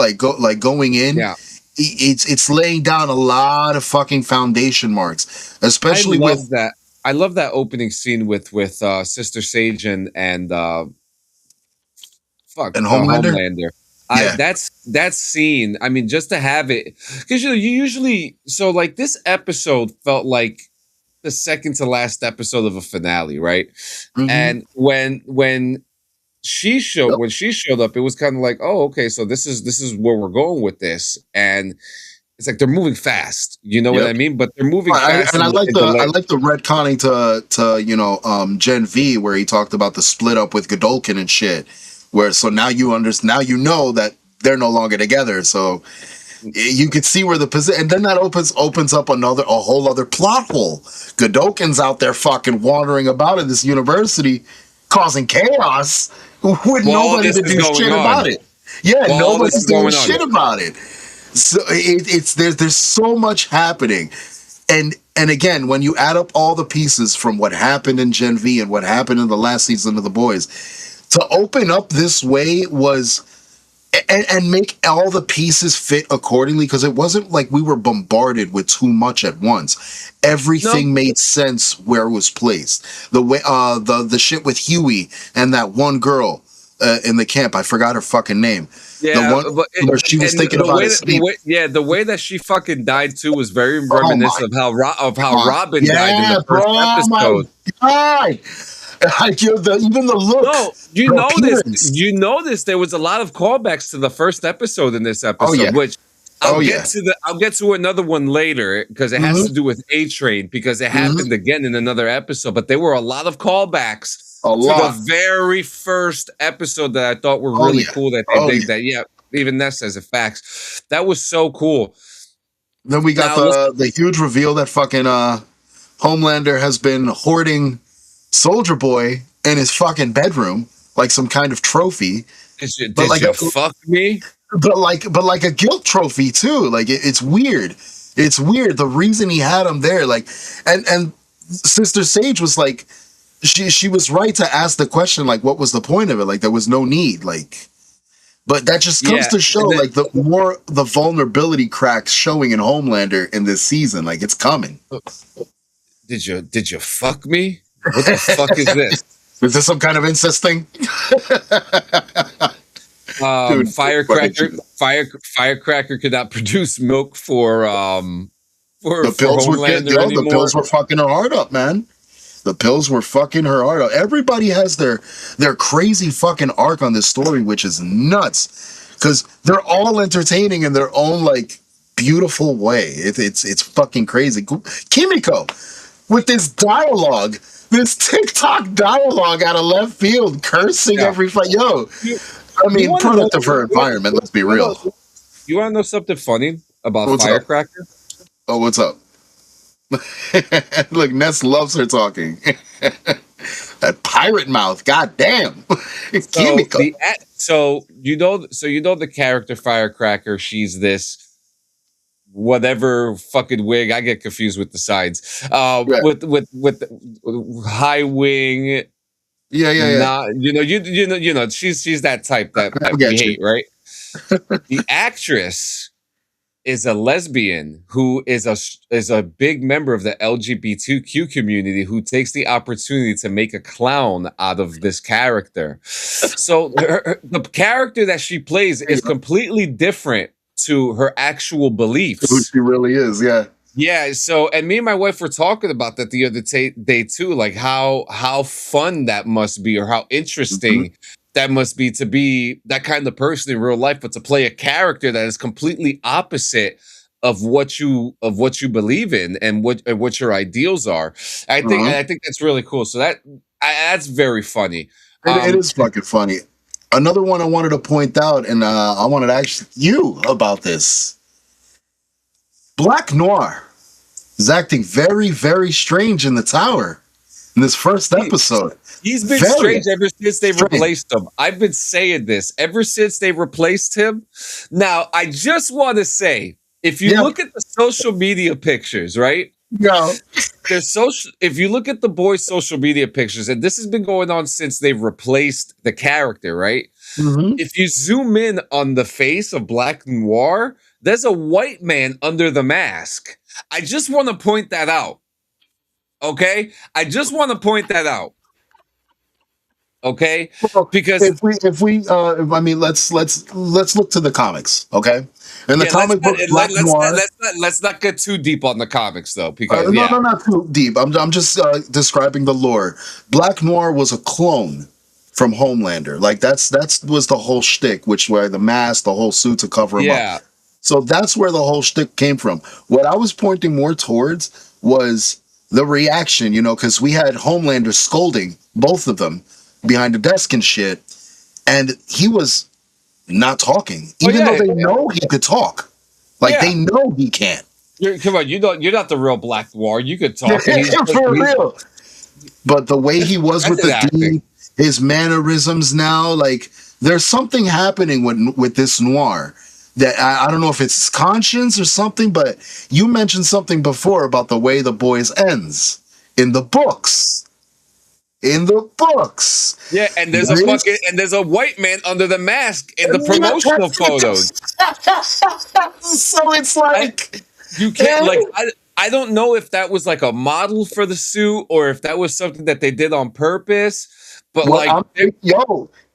[SPEAKER 2] going in.
[SPEAKER 1] Yeah.
[SPEAKER 2] It's laying down a lot of fucking foundation marks, especially with
[SPEAKER 1] that. I love that opening scene with Sister Sage and Homelander.
[SPEAKER 2] Yeah.
[SPEAKER 1] That scene. I mean, just to have it, because you usually like this episode felt like the second to last episode of a finale, right? Mm-hmm. And when she showed up, it was kind of like, oh, okay, so this is where we're going with this, and it's like they're moving fast, you know what I mean? But they're moving fast,
[SPEAKER 2] and I like the retconning to Gen V, where he talked about the split up with Godolkin and shit, where so now you know that they're no longer together, so you could see where the position, and then that opens up a whole other plot hole. Godolkin's out there fucking wandering about in this university, causing chaos with nobody to do shit about it. Yeah, nobody's doing shit about it. So there's so much happening, and again, when you add up all the pieces from what happened in Gen V and what happened in the last season of The Boys, to open up this way was. And make all the pieces fit accordingly, because it wasn't like we were bombarded with too much at once. Everything made sense where it was placed. The way the shit with Huey and that one girl in the camp, I forgot her fucking name.
[SPEAKER 1] Yeah,
[SPEAKER 2] the one where she was thinking about it.
[SPEAKER 1] The way that she fucking died too was very reminiscent of how Robin died in the first episode.
[SPEAKER 2] My God. Even the look.
[SPEAKER 1] No, you notice there was a lot of callbacks to the first episode in this episode, which I'll get to another one later, because it has to do with A-Train, because it happened again in another episode. But there were a lot of callbacks to the very first episode that I thought were really cool. That they did that. Even Ness says it facts. That was so cool.
[SPEAKER 2] Then we got the huge reveal that fucking Homelander has been hoarding Soldier Boy in his fucking bedroom like some kind of trophy,
[SPEAKER 1] Did you fuck me?
[SPEAKER 2] but like a guilt trophy too. Like it's weird. It's weird. The reason he had him there, like, and Sister Sage was like, she was right to ask the question, like, what was the point of it? Like, there was no need, like. But that just comes to show, like, the more the vulnerability cracks showing in Homelander in this season, like, it's coming.
[SPEAKER 1] Did you fuck me? What the fuck is this?
[SPEAKER 2] Is this some kind of incest thing?
[SPEAKER 1] Dude, Firecracker could not produce milk for
[SPEAKER 2] the pills
[SPEAKER 1] Homelander
[SPEAKER 2] the pills were fucking her heart up, man. The pills were fucking her heart out. Everybody has their crazy fucking arc on this story, which is nuts, because they're all entertaining in their own like beautiful way. It's fucking crazy. Kimiko with this dialogue, this TikTok dialogue out of left field, cursing every fight. Yo, I mean, product of her environment. Let's be real.
[SPEAKER 1] You want to know something funny about
[SPEAKER 2] What's
[SPEAKER 1] Firecracker?
[SPEAKER 2] Up? Oh, what's up? Look, Ness loves her talking. That pirate mouth, goddamn.
[SPEAKER 1] So you know the character Firecracker. She's this whatever fucking wig. I get confused with the sides. With high wing.
[SPEAKER 2] Yeah.
[SPEAKER 1] Not, you know. She's that type that we hate, right? The actress is a lesbian who is a big member of the LGBTQ community who takes the opportunity to make a clown out of this character. So the character that she plays is completely different to her actual beliefs.
[SPEAKER 2] Who she really is, yeah.
[SPEAKER 1] Yeah, so, and me and my wife were talking about that the other day too, like how fun that must be, or how interesting that must be to be that kind of person in real life, but to play a character that is completely opposite of what you believe in and what your ideals are. I think that's really cool. So that's very funny.
[SPEAKER 2] It is fucking funny. Another one I wanted to point out, and I wanted to ask you about this. Black Noir is acting very, very strange in the tower in this first episode.
[SPEAKER 1] He's been strange ever since they replaced him. I've been saying this ever since they replaced him. Now, I just want to say, if you look at the social media pictures, right?
[SPEAKER 2] No.
[SPEAKER 1] If you look at the boys' social media pictures, and this has been going on since they've replaced the character, right?
[SPEAKER 2] Mm-hmm.
[SPEAKER 1] If you zoom in on the face of Black Noir, there's a white man under the mask. I just want to point that out. Okay? I just want to point that out. Okay? Because
[SPEAKER 2] let's look to the comics, okay? In the comic book, Black Noir.
[SPEAKER 1] Let's not get too deep on the comics though, because
[SPEAKER 2] no, not too deep. I'm just describing the lore. Black Noir was a clone from Homelander. Like that was the whole shtick, which were the mask, the whole suit to cover him up. So that's where the whole shtick came from. What I was pointing more towards was the reaction, because we had Homelander scolding both of them behind the desk and shit, and he was not talking, even though they know he could talk. Like they know he can't.
[SPEAKER 1] Come on, you're not the real Black Noir. You could talk.
[SPEAKER 2] For real. But the way he was with the D, his mannerisms now, like there's something happening with this Noir that I don't know if it's his conscience or something. But you mentioned something before about the way The Boys ends in the books. Yeah,
[SPEAKER 1] and there's a white man under the mask in the promotional photos.
[SPEAKER 2] So it's like
[SPEAKER 1] you can't I don't know if that was like a model for the suit or if that was something that they did on purpose. But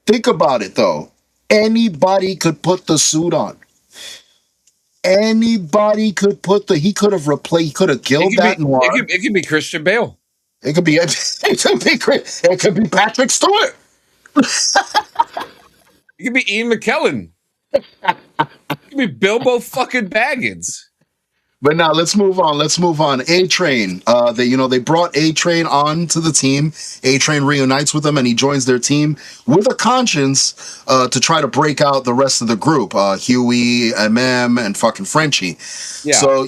[SPEAKER 2] think about it though. Anybody could put the suit on. Anybody could he could have killed that Noir.
[SPEAKER 1] It could be Christian Bale.
[SPEAKER 2] It could be Patrick Stewart.
[SPEAKER 1] It could be Ian McKellen. It could be Bilbo fucking Baggins.
[SPEAKER 2] But now let's move on. A-Train. They brought A-Train on to the team. A-Train reunites with them and he joins their team with a conscience to try to break out the rest of the group. Huey, MM, and fucking Frenchie. Yeah. So,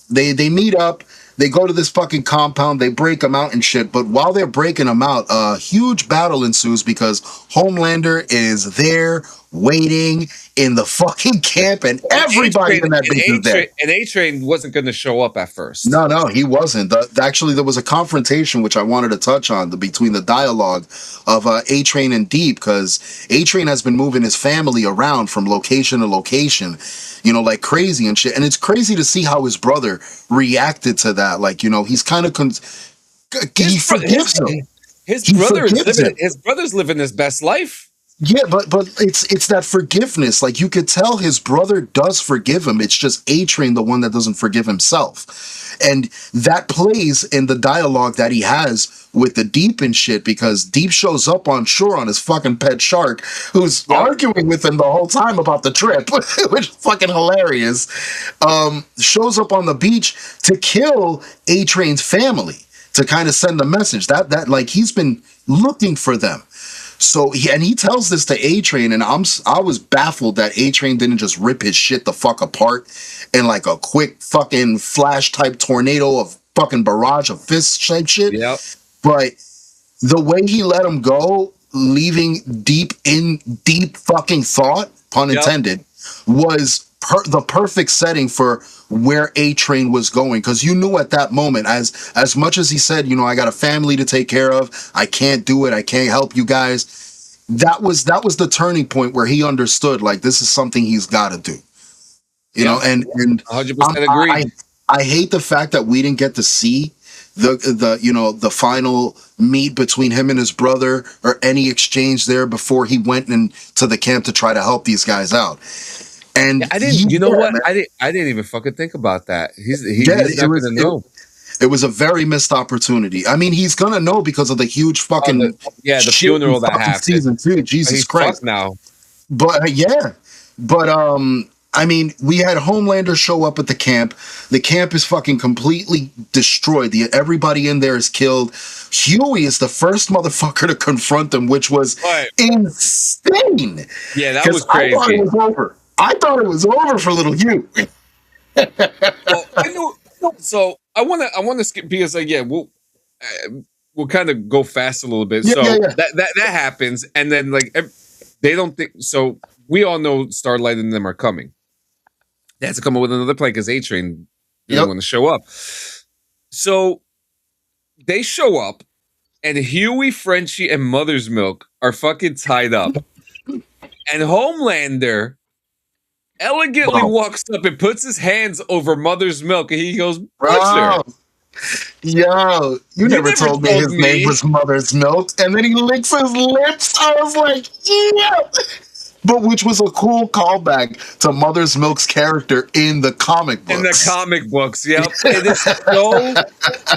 [SPEAKER 2] they meet up. They go to this fucking compound, they break him out and shit. But while they're breaking him out, a huge battle ensues because Homelander is there waiting in the fucking camp, and everybody in that bitch is there.
[SPEAKER 1] And A-Train wasn't going to show up at first.
[SPEAKER 2] No, he wasn't. Actually, there was a confrontation, which I wanted to touch on, between the dialogue of A-Train and Deep, because A-Train has been moving his family around from location to location, like crazy and shit. And it's crazy to see how his brother reacted to that. Like, he's kind of... he forgives him.
[SPEAKER 1] His brother's living his best life.
[SPEAKER 2] Yeah, but it's that forgiveness. Like, you could tell his brother does forgive him. It's just A-Train, the one that doesn't forgive himself. And that plays in the dialogue that he has with the Deep and shit, because Deep shows up on shore on his fucking pet shark, who's arguing with him the whole time about the trip, which is fucking hilarious. Shows up on the beach to kill A-Train's family, to kind of send a message that like he's been looking for them. So he tells this to A-Train, and I was baffled that A-Train didn't just rip his shit the fuck apart in like a quick fucking flash type tornado of fucking barrage of fists type shit.
[SPEAKER 1] Yep.
[SPEAKER 2] But the way he let him go, leaving deep fucking thought, pun intended, was the perfect setting for where A-Train was going, because you knew at that moment, as much as he said, I got a family to take care of, I can't do it, I can't help you guys, that was the turning point where he understood, like, this is something he's got to do, and
[SPEAKER 1] 100% agree.
[SPEAKER 2] I hate the fact that we didn't get to see the final meet between him and his brother, or any exchange there before he went into the camp to try to help these guys out. And
[SPEAKER 1] I didn't. You know what? Man. I didn't even fucking think about that. He's not gonna know.
[SPEAKER 2] It was a very missed opportunity. I mean, he's gonna know because of the huge fucking
[SPEAKER 1] the funeral that happened.
[SPEAKER 2] Season 2. Jesus Christ!
[SPEAKER 1] Now,
[SPEAKER 2] but I mean, we had Homelander show up at the camp. The camp is fucking completely destroyed. Everybody in there is killed. Huey is the first motherfucker to confront them, which was insane.
[SPEAKER 1] Yeah, that was crazy.
[SPEAKER 2] I thought it was over for little Hugh.
[SPEAKER 1] So I want to skip, because we'll kind of go fast a little bit. That happens, and then like they don't think so. We all know Starlight and them are coming. They have to come up with another plan because A-Train didn't want to show up. So they show up, and Huey, Frenchie, and Mother's Milk are fucking tied up, and Homelander elegantly walks up and puts his hands over Mother's Milk, and he goes, "Butcher."
[SPEAKER 2] Yo, you never told me his name was Mother's Milk, and then he licks his lips. I was like, yeah. But which was a cool callback to Mother's Milk's character in the comic books.
[SPEAKER 1] In the comic books, yep. It is so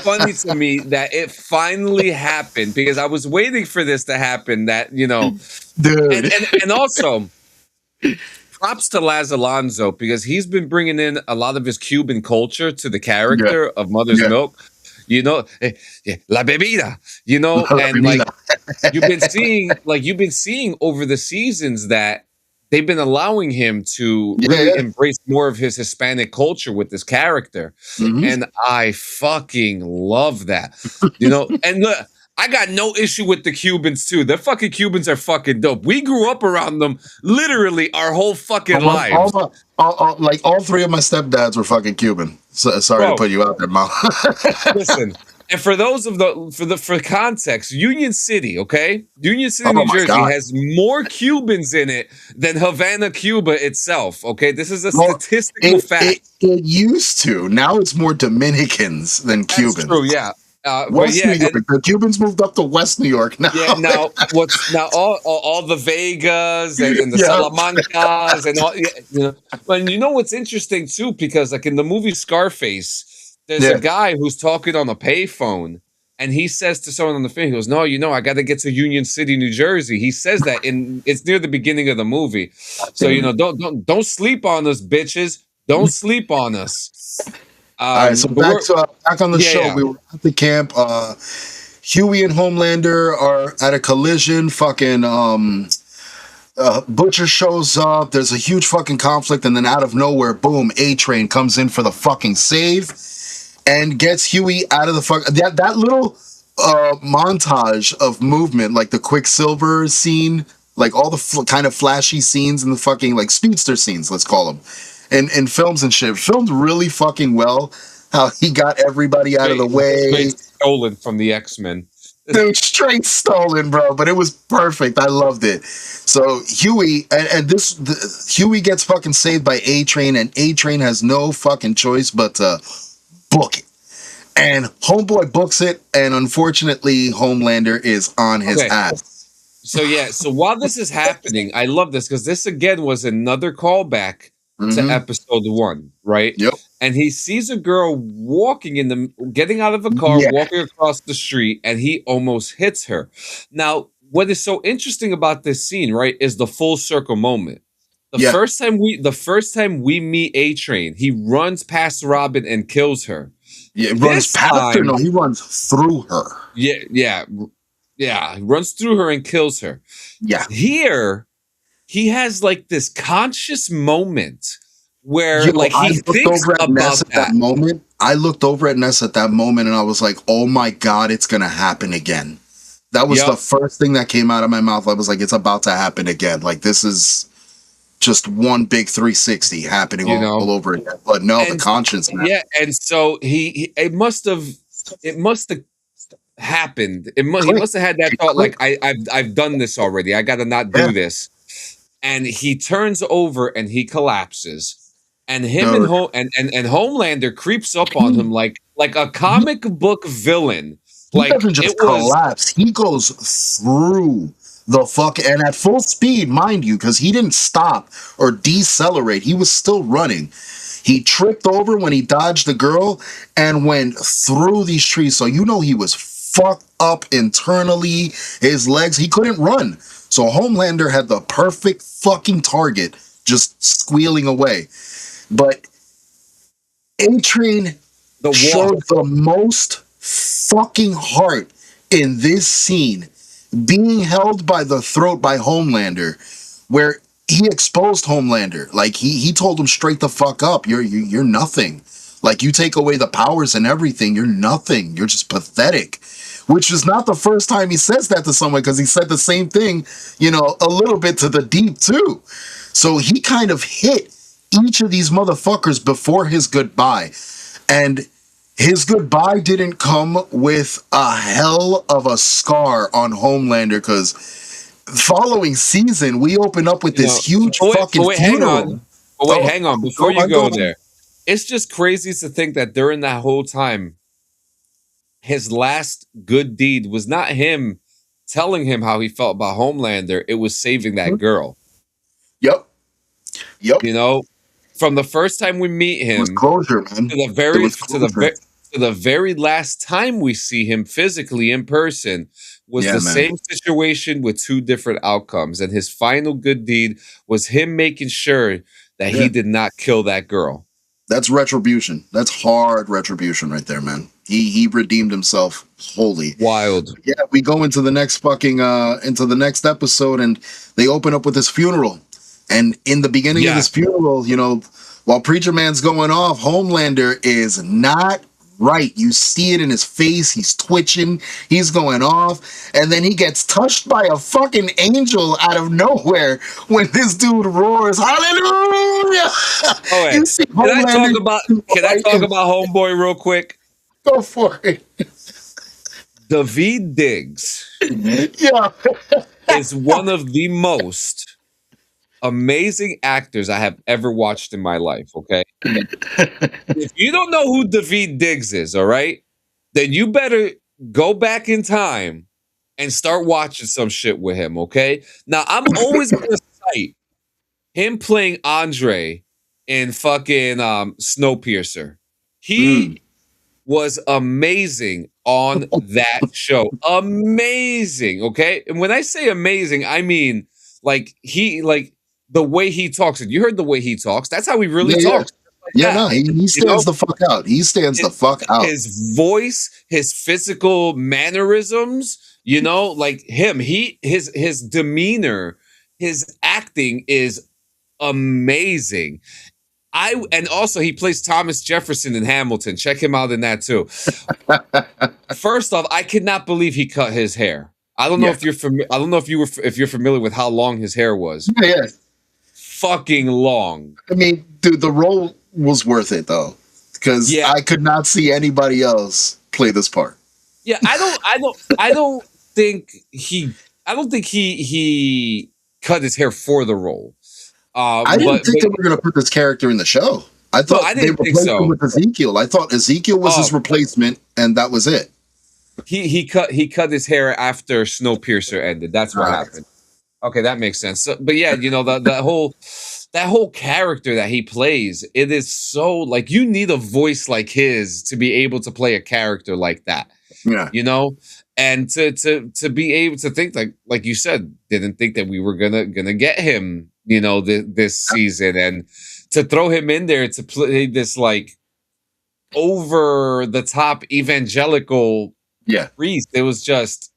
[SPEAKER 1] funny to me that it finally happened, because I was waiting for this to happen. That
[SPEAKER 2] dude,
[SPEAKER 1] and also. Props to Laz Alonso, because he's been bringing in a lot of his Cuban culture to the character of Mother's Milk. La bebida, and like you've been seeing over the seasons that they've been allowing him to really embrace more of his Hispanic culture with this character. Mm-hmm. And I fucking love that, and look, I got no issue with the Cubans too. The fucking Cubans are fucking dope. We grew up around them literally our whole fucking lives.
[SPEAKER 2] All three of my stepdads were fucking Cuban. So, sorry to put you out there, Mom.
[SPEAKER 1] Listen, and for those for context, Union City, okay? Union City, New Jersey has more Cubans in it than Havana, Cuba itself, okay? This is a statistical fact.
[SPEAKER 2] It used to. Now it's more Dominicans than Cubans.
[SPEAKER 1] That's true, yeah.
[SPEAKER 2] West New York. The Cubans moved up to West New York now.
[SPEAKER 1] Yeah, now all the Vegas and the Salamancas and all. And you know what's interesting too, because like in the movie Scarface, there's a guy who's talking on a payphone, and he says to someone on the phone, he goes, "No, I got to get to Union City, New Jersey." He says that it's near the beginning of the movie. So don't sleep on us, bitches. Don't sleep on us.
[SPEAKER 2] All right, so back on the show. Yeah. We were at the camp. Huey and Homelander are at a collision. Fucking Butcher shows up. There's a huge fucking conflict, and then out of nowhere, boom, A-Train comes in for the fucking save. and gets Huey out of the fuck. That little montage of movement, like the Quicksilver scene, like all the kind of flashy scenes and the fucking like speedster scenes, let's call them, in films and shit, filmed really fucking well. How he got everybody out of the way.
[SPEAKER 1] Stolen from the X-Men.
[SPEAKER 2] Dude, straight stolen, bro. But it was perfect. I loved it. So Huey Huey gets fucking saved by A-Train, and A-Train has no fucking choice but to book it. And Homeboy books it, and unfortunately, Homelander is on his ass.
[SPEAKER 1] So while this is happening, I love this because this again was another callback to episode 1, right?
[SPEAKER 2] Yep.
[SPEAKER 1] And he sees a girl getting out of a car, walking across the street, and he almost hits her. Now, what is so interesting about this scene, right, is the full circle moment. The first time we meet A-Train, he runs past Robin and kills her.
[SPEAKER 2] Yeah, runs past her? No, he runs through her.
[SPEAKER 1] Yeah. He runs through her and kills her.
[SPEAKER 2] Yeah.
[SPEAKER 1] Here, he has like this conscious moment where he thinks about that
[SPEAKER 2] moment. I looked over at Ness at that moment and I was like, oh my God, it's going to happen again. That was the first thing that came out of my mouth. I was like, it's about to happen again. Like, this is just one big 360 happening all over again. But no, the conscience. Man.
[SPEAKER 1] Yeah, and so it must have happened. He must have had that thought, like, I've done this already. I got to not do this. And he turns over and he collapses. And and Homelander creeps up on him like a comic book villain.
[SPEAKER 2] He doesn't just collapse. He goes through the fuck, and at full speed, mind you, because he didn't stop or decelerate. He was still running. He tripped over when he dodged the girl and went through these trees. So he was fucked up internally. His legs, he couldn't run. So Homelander had the perfect fucking target, just squealing away. But A-Train showed the most fucking heart in this scene, being held by the throat by Homelander, where he exposed Homelander. Like, he told him straight the fuck up. You're nothing. Like, you take away the powers and everything, you're nothing. You're just pathetic. Which is not the first time he says that to someone, because he said the same thing, a little bit to the Deep too. So he kind of hit each of these motherfuckers before his goodbye. And his goodbye didn't come with a hell of a scar on Homelander, because following season, we open up with this huge fucking funeral.
[SPEAKER 1] Hang on. Before you go there, it's just crazy to think that during that whole time, his last good deed was not him telling him how he felt about Homelander. It was saving that girl.
[SPEAKER 2] Yep.
[SPEAKER 1] From the first time we meet him,
[SPEAKER 2] closure, man.
[SPEAKER 1] to the very last time we see him physically in person was same situation with 2 different outcomes. And his final good deed was him making sure that he did not kill that girl.
[SPEAKER 2] That's retribution. That's hard retribution right there, man. He redeemed himself wholly.
[SPEAKER 1] Wild.
[SPEAKER 2] Yeah, we go into the next next episode, and they open up with this funeral. And in the beginning of this funeral, while Preacher Man's going off, Homelander is not right. You see it in his face. He's twitching. He's going off. And then he gets touched by a fucking angel out of nowhere when this dude roars, hallelujah!
[SPEAKER 1] Can I talk about Homeboy real quick?
[SPEAKER 2] Go for it.
[SPEAKER 1] Daveed Diggs is one of the most amazing actors I have ever watched in my life, okay? If you don't know who Daveed Diggs is, all right, then you better go back in time and start watching some shit with him, okay? Now, I'm always going to cite him playing Andre in fucking Snowpiercer. He was amazing on that show. Amazing, okay? And when I say amazing, I mean the way he talks. And you heard the way he talks. That's how he really talks.
[SPEAKER 2] He stands the fuck out. He stands the fuck out.
[SPEAKER 1] His voice, his physical mannerisms, like him. His demeanor, his acting is amazing. And also he plays Thomas Jefferson in Hamilton. Check him out in that too. First off, I could not believe he cut his hair. I don't know if you're I don't know if you're familiar with how long his hair was.
[SPEAKER 2] Yeah.
[SPEAKER 1] Fucking long.
[SPEAKER 2] I mean, dude, the role was worth it though, because I could not see anybody else play this part.
[SPEAKER 1] Yeah, I don't think he cut his hair for the role.
[SPEAKER 2] I didn't think they were going to put this character in the show. I thought they replaced him with Ezekiel. I thought Ezekiel was his replacement, and that was it.
[SPEAKER 1] He cut his hair after Snowpiercer ended. That's what happened. Okay, that makes sense. So, but yeah, you know that whole character that he plays, it is so like you need a voice like his to be able to play a character like that.
[SPEAKER 2] Yeah,
[SPEAKER 1] you know, and to be able to think like you said, didn't think that we were gonna get him, you know, this season, and to throw him in there to play this like over the top evangelical priest, it was just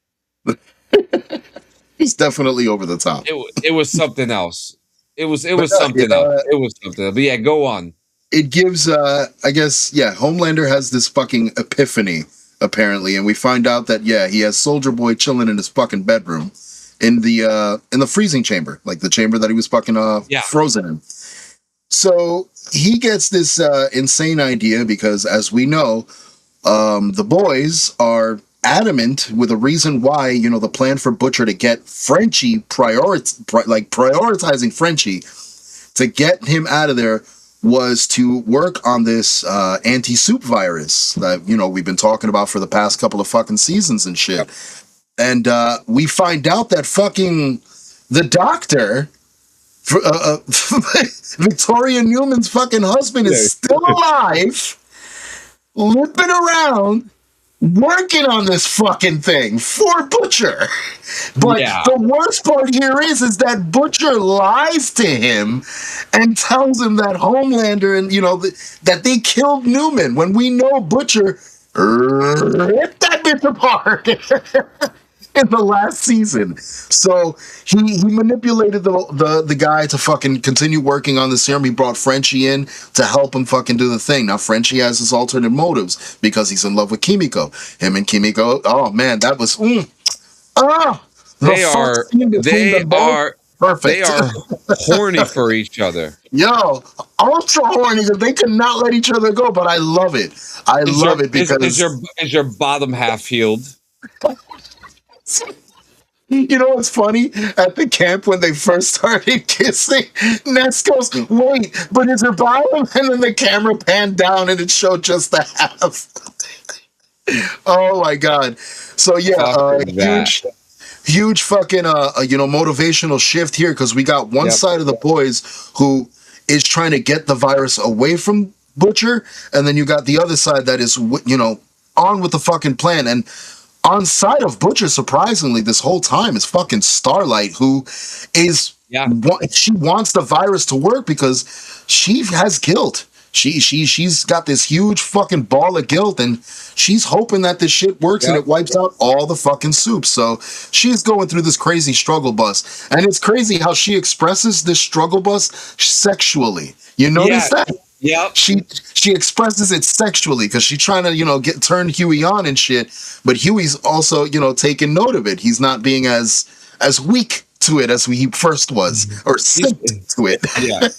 [SPEAKER 2] he's definitely over the top.
[SPEAKER 1] It was something else. It was something else. It was something else. But yeah, go on.
[SPEAKER 2] It gives I guess Homelander has this fucking epiphany apparently, and we find out that he has Soldier Boy chilling in his fucking bedroom in the freezing chamber, like the chamber that he was fucking frozen in. So he gets this insane idea because, as we know, the boys are adamant with a reason why, you know, the plan for Butcher to get Frenchie prioritizing Frenchie to get him out of there was to work on this anti-soup virus that, you know, we've been talking about for the past couple of fucking seasons and shit. And we find out that fucking the doctor, Victoria Newman's fucking husband, is still alive, limping around, working on this fucking thing for Butcher. But the worst part here is that Butcher lies to him and tells him that Homelander and, you know, that they killed Newman, when we know Butcher ripped that bitch apart in the last season. So he manipulated the guy to fucking continue working on the serum. He brought Frenchie in to help him fucking do the thing. Now Frenchie has his alternate motives because he's in love with Kimiko. Him and Kimiko, oh man, that was
[SPEAKER 1] they are perfect. They are horny for each other.
[SPEAKER 2] Yo, ultra horny. They could not let each other go, but I love it. I love it because
[SPEAKER 1] is your bottom half healed?
[SPEAKER 2] You know what's funny? At the camp when they first started kissing, Ness goes, wait, but is her bottom? And then the camera panned down and it showed just the half. Oh my god. So huge fucking you know, motivational shift here, because we got one side of the boys who is trying to get the virus away from Butcher, and then you got the other side that is, you know, on with the fucking plan. And on side of Butcher, surprisingly, this whole time is fucking Starlight, who is she wants the virus to work because she has guilt. She's got this huge fucking ball of guilt, and she's hoping that this shit works and it wipes out all the fucking soup. So she's going through this crazy struggle bus, and it's crazy how she expresses this struggle bus sexually. You notice that?
[SPEAKER 1] Yeah,
[SPEAKER 2] she expresses it sexually because she's trying to, you know, turn Huey on and shit. But Huey's also, you know, taking note of it. He's not being as weak to it as he first was, or synced to it.
[SPEAKER 1] Yeah,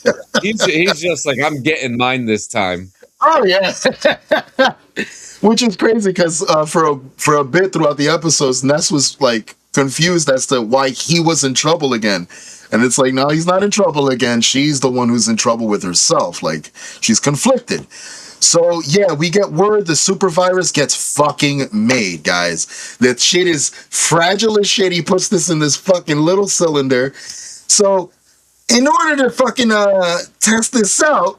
[SPEAKER 1] he's just like, I'm getting mine this time.
[SPEAKER 2] Oh yeah, which is crazy because for a bit throughout the episodes, Ness was like confused as to why he was in trouble again. And it's like, no, he's not in trouble again. She's the one who's in trouble with herself. Like, she's conflicted. So, yeah, we get word the super virus gets fucking made, guys. That shit is fragile as shit. He puts this in this fucking little cylinder. So, in order to fucking test this out,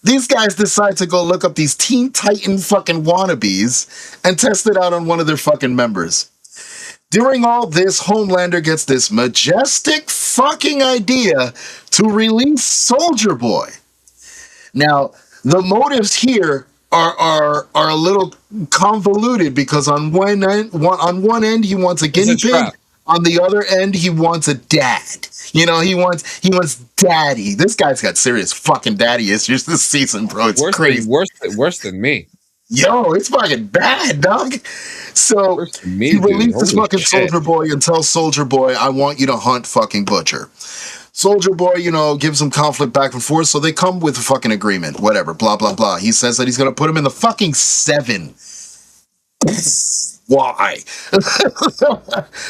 [SPEAKER 2] these guys decide to go look up these Teen Titan fucking wannabes and test it out on one of their fucking members. During all this, Homelander gets this majestic fucking idea to release Soldier Boy. Now, the motives here are a little convoluted because on one end he wants a guinea pig. On the other end, he wants a dad. You know, he wants daddy. This guy's got serious fucking daddy issues this season, bro. It's crazy.
[SPEAKER 1] Worse than me.
[SPEAKER 2] Yo, it's fucking bad, dog. So
[SPEAKER 1] Worse than me,
[SPEAKER 2] he
[SPEAKER 1] dude.
[SPEAKER 2] releases
[SPEAKER 1] Holy
[SPEAKER 2] fucking
[SPEAKER 1] shit.
[SPEAKER 2] Soldier Boy and tells Soldier Boy, I want you to hunt fucking Butcher. Soldier Boy, you know, gives him conflict back and forth, so they come with a fucking agreement. Whatever, blah, blah, blah. He says that he's going to put him in the fucking 7. Why?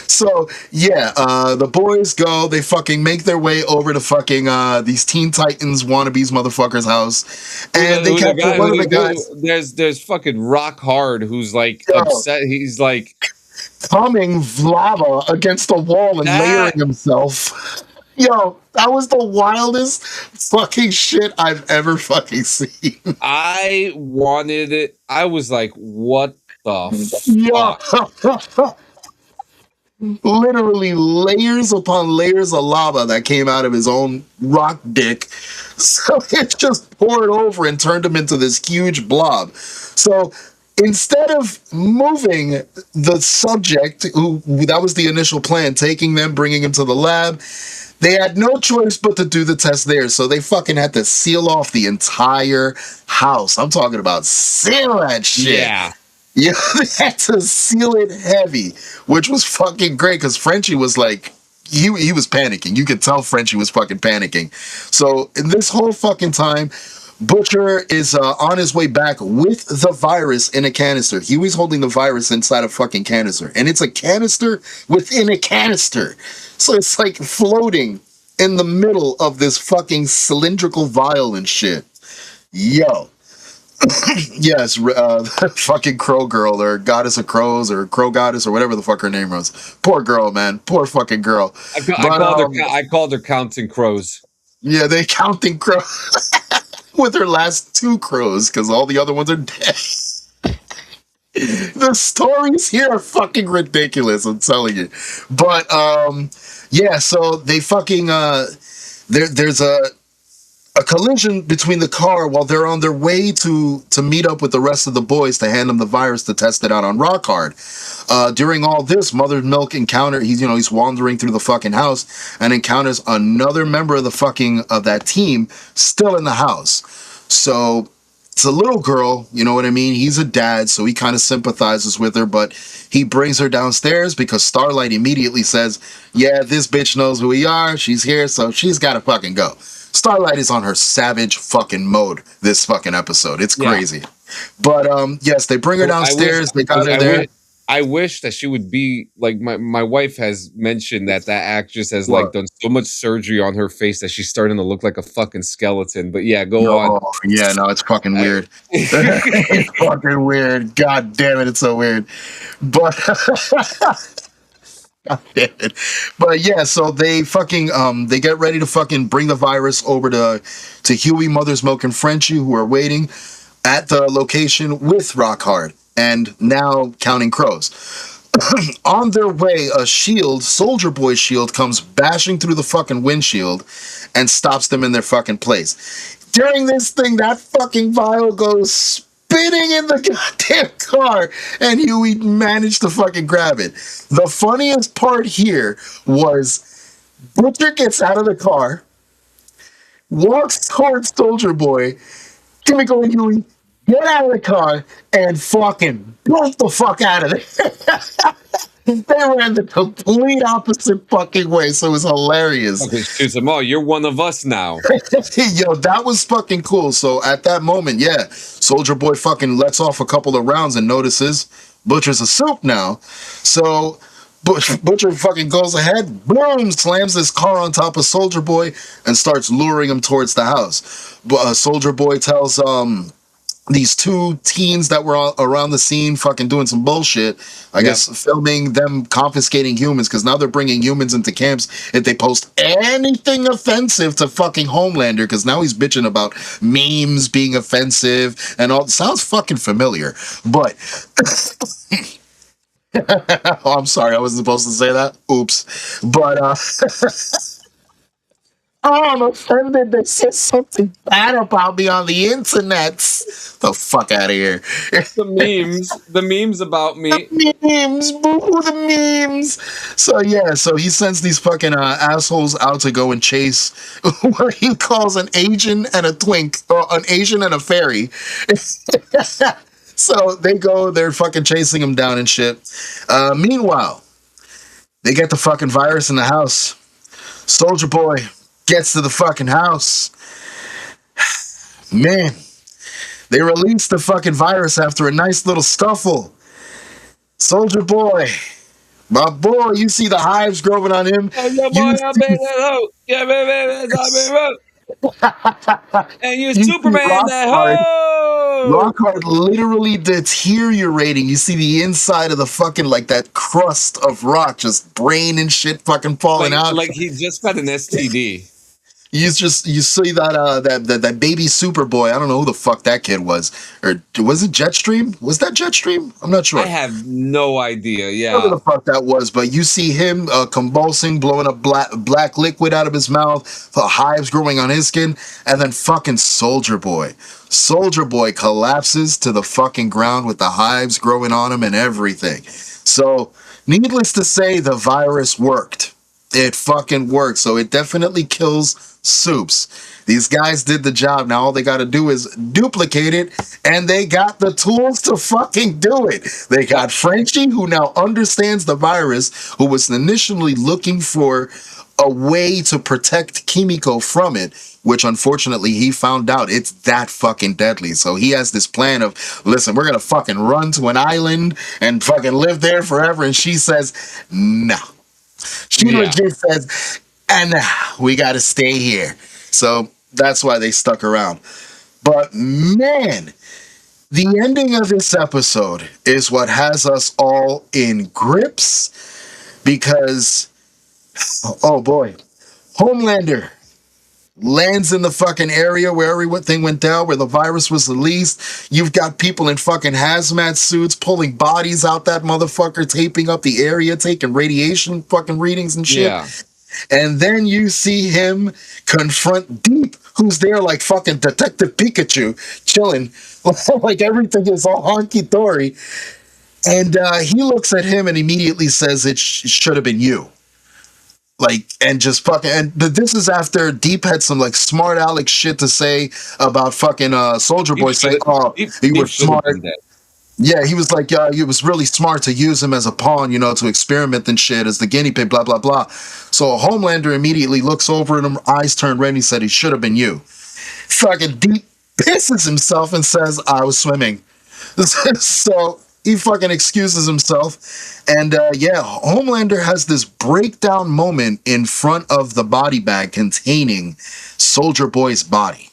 [SPEAKER 2] So, yeah, the boys go, they fucking make their way over to fucking these Teen Titans wannabes motherfuckers' house. And they capture one of the guys.
[SPEAKER 1] There's fucking Rock Hard who's like upset. He's like
[SPEAKER 2] coming lava against the wall and layering himself. Yo, that was the wildest fucking shit I've ever fucking seen.
[SPEAKER 1] I wanted it. I was like, what the fuck?
[SPEAKER 2] Literally layers upon layers of lava that came out of his own rock dick. So it just poured over and turned him into this huge blob. So instead of moving the subject, who that was the initial plan, taking them, bringing him to the lab, they had no choice but to do the test there. So they fucking had to seal off the entire house. I'm talking about seal that shit.
[SPEAKER 1] Yeah.
[SPEAKER 2] Yeah, they had to seal it heavy, which was fucking great because Frenchie was like, he was panicking. You could tell Frenchie was fucking panicking. So in this whole fucking time, Butcher is on his way back with the virus in a canister. Huey's holding the virus inside a fucking canister. And it's a canister within a canister. So it's like floating in the middle of this fucking cylindrical vial and shit. Yo. Yes, fucking Crow Girl or Goddess of Crows or Crow Goddess or whatever the fuck her name was. Poor girl, man. Poor fucking girl.
[SPEAKER 1] I called her Counting Crows.
[SPEAKER 2] Yeah, they counting crows with her last 2 crows because all the other ones are dead. The stories here are fucking ridiculous, I'm telling you. But yeah, so they fucking there's a collision between the car while they're on their way to meet up with the rest of the boys to hand them the virus to test it out on Rockhard. During all this, Mother Milk he's wandering through the fucking house and encounters another member of that team still in the house. So it's a little girl, you know what I mean? He's a dad, so he kind of sympathizes with her, but he brings her downstairs because Starlight immediately says, yeah, this bitch knows who we are, she's here, so she's gotta fucking go. Starlight is on her savage fucking mode this fucking episode. It's crazy. Yeah. But yes, they bring her downstairs, they got her there.
[SPEAKER 1] I wish that she would be like my wife has mentioned that actress has like done so much surgery on her face that she's starting to look like a fucking skeleton. But yeah, go on.
[SPEAKER 2] Yeah, no, it's fucking weird. It's fucking weird. God damn it, it's so weird. But God damn it. But yeah, so they fucking they get ready to fucking bring the virus over to Huey, Mother's Milk, and Frenchie, who are waiting at the location with Rockhard. And now Counting Crows. On their way, a Soldier Boy shield, comes bashing through the fucking windshield and stops them in their fucking place. During this thing, that fucking vial goes spinning in the goddamn car, and Huey managed to fucking grab it. The funniest part here was Butcher gets out of the car, walks towards Soldier Boy. Give me going, Huey. Get out of the car and fucking bolt the fuck out of there. They ran the complete opposite fucking way, so it was hilarious.
[SPEAKER 1] Okay, shoot them all. You're one of us now.
[SPEAKER 2] Yo, that was fucking cool. So at that moment, yeah, Soldier Boy fucking lets off a couple of rounds and notices Butcher's a soup now. So Butcher fucking goes ahead, boom, slams his car on top of Soldier Boy and starts luring him towards the house. Soldier Boy tells these 2 teens that were around the scene fucking doing some bullshit, I guess filming them confiscating humans, because now they're bringing humans into camps if they post anything offensive to fucking Homelander, because now he's bitching about memes being offensive and all. Sounds fucking familiar, but oh, I'm sorry, I wasn't supposed to say that. Oops. But I'm offended. They said something bad about me on the internet. The fuck out of here.
[SPEAKER 1] The memes about me.
[SPEAKER 2] The memes, boo the memes. So yeah, so he sends these fucking assholes out to go and chase what he calls an Asian and a twink, or an Asian and a fairy. So they go, they're fucking chasing him down and shit. Meanwhile, they get the fucking virus in the house. Soldier Boy gets to the fucking house. Man, they released the fucking virus after a nice little scuffle. Soldier Boy, my boy, you see the hives growing on him.
[SPEAKER 1] And you Superman that ho!
[SPEAKER 2] Rockhard literally deteriorating. You see the inside of the fucking, like, that crust of rock, just brain and shit fucking falling out.
[SPEAKER 1] Like he just got an STD.
[SPEAKER 2] You see that baby Superboy. I don't know who the fuck that kid was. Or was it Jetstream? Was that Jetstream? I'm not sure.
[SPEAKER 1] I have no idea. Yeah.
[SPEAKER 2] Whatever the fuck that was, but you see him convulsing, blowing up black liquid out of his mouth, the hives growing on his skin, and then fucking Soldier Boy. Soldier Boy collapses to the fucking ground with the hives growing on him and everything. So, needless to say, the virus worked. It fucking worked. So it definitely kills Soups. These guys did the job. Now all they got to do is duplicate it, and they got the tools to fucking do it. They got Frenchie, who now understands the virus, who was initially looking for a way to protect Kimiko from it, which unfortunately he found out it's that fucking deadly. So he has this plan of, listen, we're gonna fucking run to an island and fucking live there forever. And she says, no. She legit says, and we gotta stay here. So that's why they stuck around. But man, the ending of this episode is what has us all in grips, because, oh boy, Homelander lands in the fucking area where everything went down, where the virus was released. You've got people in fucking hazmat suits pulling bodies out that motherfucker, taping up the area, taking radiation fucking readings and shit.
[SPEAKER 1] Yeah.
[SPEAKER 2] And then you see him confront Deep, who's there like fucking Detective Pikachu, chilling, like everything is all honky-dory. And he looks at him and immediately says, it should have been you. Like, and just fucking, and this is after Deep had some like smart aleck shit to say about fucking Soldier Boy, saying, "Oh, he was smart." Yeah, he was like, it was really smart to use him as a pawn, you know, to experiment and shit as the guinea pig, blah blah blah. So Homelander immediately looks over at him, eyes turn red, and he said, "He should have been you." Fucking Deep pisses himself and says, "I was swimming." So he fucking excuses himself. And Homelander has this breakdown moment in front of the body bag containing Soldier Boy's body.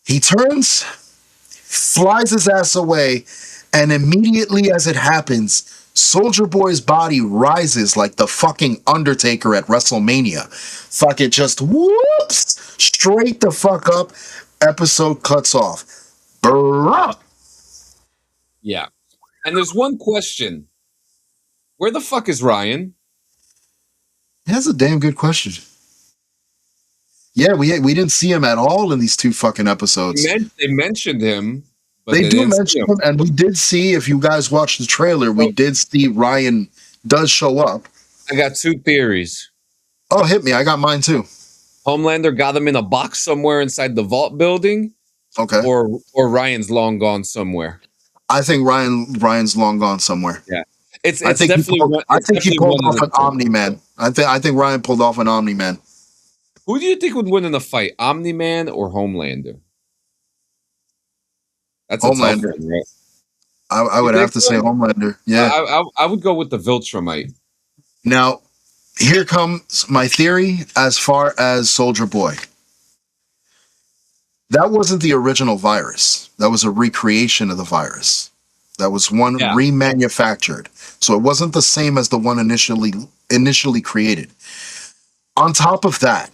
[SPEAKER 2] He turns, flies his ass away, and immediately as it happens, Soldier Boy's body rises like the fucking Undertaker at WrestleMania. Fuck it, just whoops, straight the fuck up. Episode cuts off. Bruh.
[SPEAKER 1] Yeah. And there's one question. Where the fuck is Ryan?
[SPEAKER 2] That's a damn good question. Yeah, we didn't see him at all in these two fucking episodes.
[SPEAKER 1] They mentioned him. But
[SPEAKER 2] they do mention him, and we did see, if you guys watched the trailer, we did see Ryan does show up.
[SPEAKER 1] I got two theories.
[SPEAKER 2] Oh, hit me. I got mine too.
[SPEAKER 1] Homelander got him in a box somewhere inside the vault building.
[SPEAKER 2] Okay.
[SPEAKER 1] Or Ryan's long gone somewhere.
[SPEAKER 2] I think Ryan's long gone somewhere.
[SPEAKER 1] Yeah. I think
[SPEAKER 2] he pulled off an Omni-Man. I think Ryan pulled off an Omni-Man.
[SPEAKER 1] Who do you think would win in a fight, Omni-Man or Homelander? That's
[SPEAKER 2] Homelander.
[SPEAKER 1] One, right?
[SPEAKER 2] I would have to say Homelander. Yeah.
[SPEAKER 1] I would go with the Viltrumite.
[SPEAKER 2] Now, here comes my theory as far as Soldier Boy. That wasn't the original virus. That was a recreation of the virus. That was one remanufactured. So it wasn't the same as the one initially created. On top of that,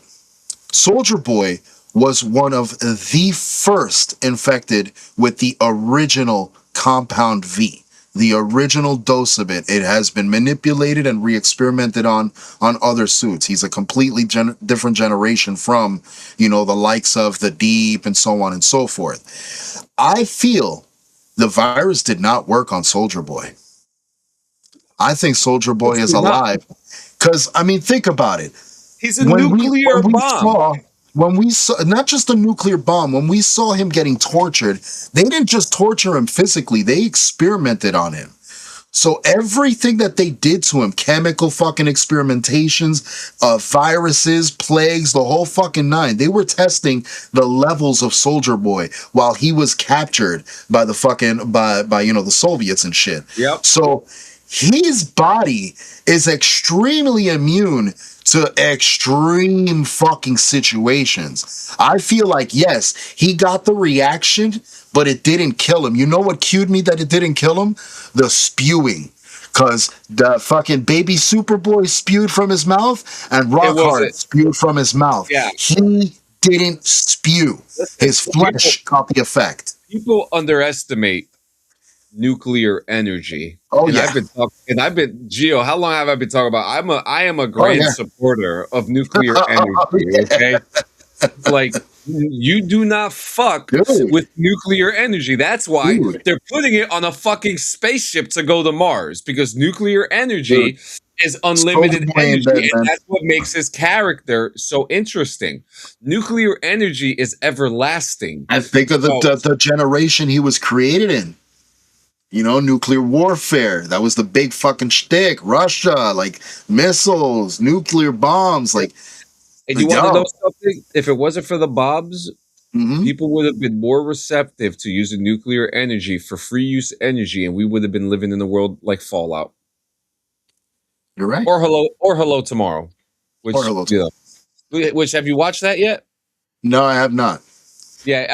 [SPEAKER 2] Soldier Boy was one of the first infected with the original Compound V. The original dose of it has been manipulated and re-experimented on other suits. He's a completely different generation from, the likes of the Deep and so on and so forth. I feel the virus did not work on Soldier Boy. I think Soldier Boy is alive. Because, think about it.
[SPEAKER 1] He's a nuclear bomb.
[SPEAKER 2] When we saw, not just a nuclear bomb, when we saw him getting tortured, they didn't just torture him physically, they experimented on him. So everything that they did to him, chemical fucking experimentations, viruses, plagues, the whole fucking nine, they were testing the levels of Soldier Boy while he was captured by the fucking, by the Soviets and shit.
[SPEAKER 1] Yep.
[SPEAKER 2] So his body is extremely immune to extreme fucking situations. I feel like, yes, he got the reaction, but it didn't kill him. You know what cued me that it didn't kill him? The spewing. Because the fucking baby Superboy spewed from his mouth and Rockhart spewed from his mouth.
[SPEAKER 1] Yeah.
[SPEAKER 2] He didn't spew. His flesh got the effect.
[SPEAKER 1] People underestimate nuclear energy.
[SPEAKER 2] Oh,
[SPEAKER 1] and
[SPEAKER 2] yeah.
[SPEAKER 1] I've been Gio, how long have I been talking about? I am a grand supporter of nuclear energy. Okay. Like, you do not fuck with nuclear energy. That's why they're putting it on a fucking spaceship to go to Mars, because nuclear energy is unlimited energy, and that's what makes his character so interesting. Nuclear energy is everlasting.
[SPEAKER 2] I think of the generation he was created in. Nuclear warfare. That was the big fucking shtick. Russia, like missiles, nuclear bombs, like.
[SPEAKER 1] And you want to know something? If it wasn't for the bombs, people would have been more receptive to using nuclear energy for free use energy, and we would have been living in a world like Fallout.
[SPEAKER 2] You're right.
[SPEAKER 1] Or Hello Tomorrow. Which have you watched that yet?
[SPEAKER 2] No, I have not.
[SPEAKER 1] Yeah,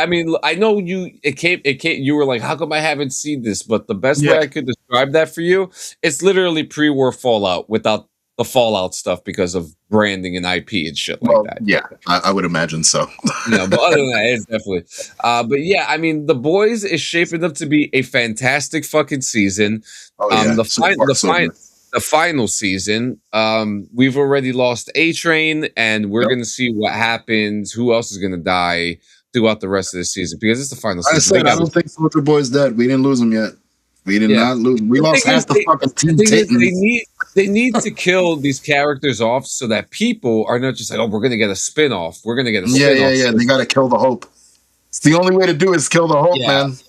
[SPEAKER 1] I know it came, you were like, how come I haven't seen this? But the best way I could describe that for you, it's literally pre-war Fallout without the Fallout stuff because of branding and IP and shit like that.
[SPEAKER 2] Yeah, I would imagine so.
[SPEAKER 1] But other than that, it's definitely. But yeah, The Boys is shaping up to be a fantastic fucking season. The final season, we've already lost A-Train, and we're going to see what happens. Who else is going to die throughout the rest of the season, because it's the final season.
[SPEAKER 2] I don't think Soldier Boy's dead. We didn't lose him yet. We did not lose him. We lost half the fucking team.
[SPEAKER 1] They need to kill these characters off so that people are not just like, oh, we're going to get a spin-off. We're going to get a spin-off.
[SPEAKER 2] Yeah. They got to kill the hope. It's the only way to do it is kill the hope, man.
[SPEAKER 1] So,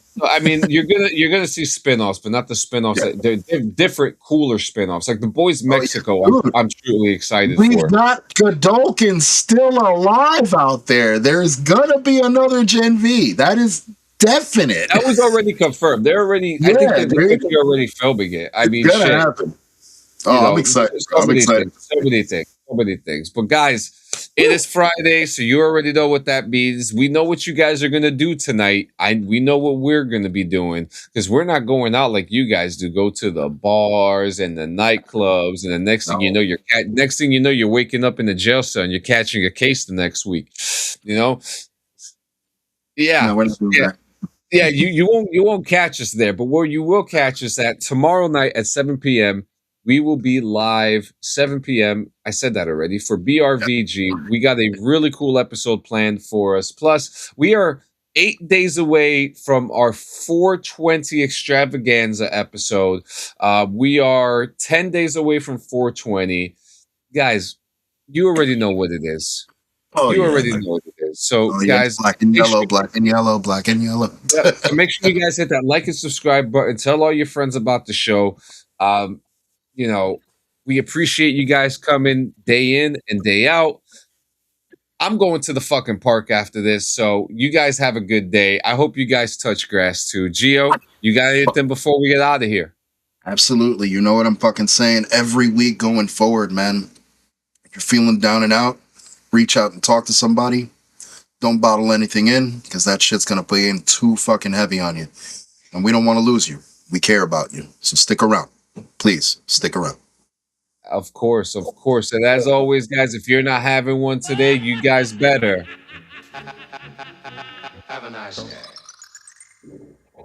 [SPEAKER 1] you're gonna see spin-offs, but not the spin-offs. They're different, cooler spin-offs. Like The Boys Mexico, I'm truly excited for.
[SPEAKER 2] We've got Godolkin still alive out there. There's gonna be another Gen V. That is definite.
[SPEAKER 1] That was already confirmed. They're already. I think they're already filming it.
[SPEAKER 2] It's gonna happen. I'm excited. I'm excited.
[SPEAKER 1] So many things. But guys, it is Friday, so you already know what that means. We know what you guys are gonna do tonight. We know what we're gonna be doing, because we're not going out like you guys do. Go to the bars and the nightclubs, and the next thing you know, you're waking up in the jail cell and you're catching a case the next week. Yeah. Yeah, you won't catch us there, but where you will catch us at tomorrow night at 7 p.m. We will be live 7 p.m. I said that already for BRVG. We got a really cool episode planned for us. Plus, we are 8 days away from our 420 extravaganza episode. We are 10 days away from 420. Guys, you already know what it is. You already know what it is. So, guys,
[SPEAKER 2] black and yellow, black and yellow, black and yellow.
[SPEAKER 1] So make sure you guys hit that like and subscribe button. Tell all your friends about the show. We appreciate you guys coming day in and day out. I'm going to the fucking park after this, so you guys have a good day. I hope you guys touch grass too. Gio, you got anything before we get out of here?
[SPEAKER 2] Absolutely. You know what I'm fucking saying every week going forward, man. If you're feeling down and out, reach out and talk to somebody. Don't bottle anything in, because that shit's going to play in too fucking heavy on you. And we don't want to lose you. We care about you. So stick around. Please, stick around.
[SPEAKER 1] Of course. And as always, guys, if you're not having one today, you guys better.
[SPEAKER 6] Have a nice day.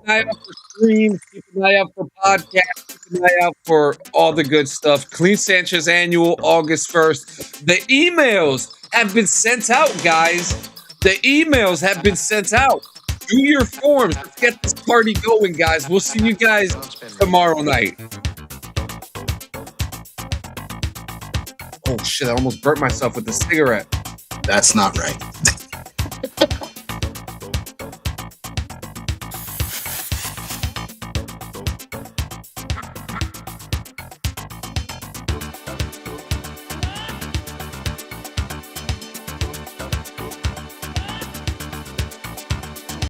[SPEAKER 1] an eye out for streams. Keep an eye out for podcasts. Keep an eye out for all the good stuff. Clean Sanchez Annual, August 1st. The emails have been sent out, guys. The emails have been sent out. Do your forms. Let's get this party going, guys. We'll see you guys tomorrow night. Oh, shit. I almost burnt myself with the cigarette.
[SPEAKER 2] That's not right.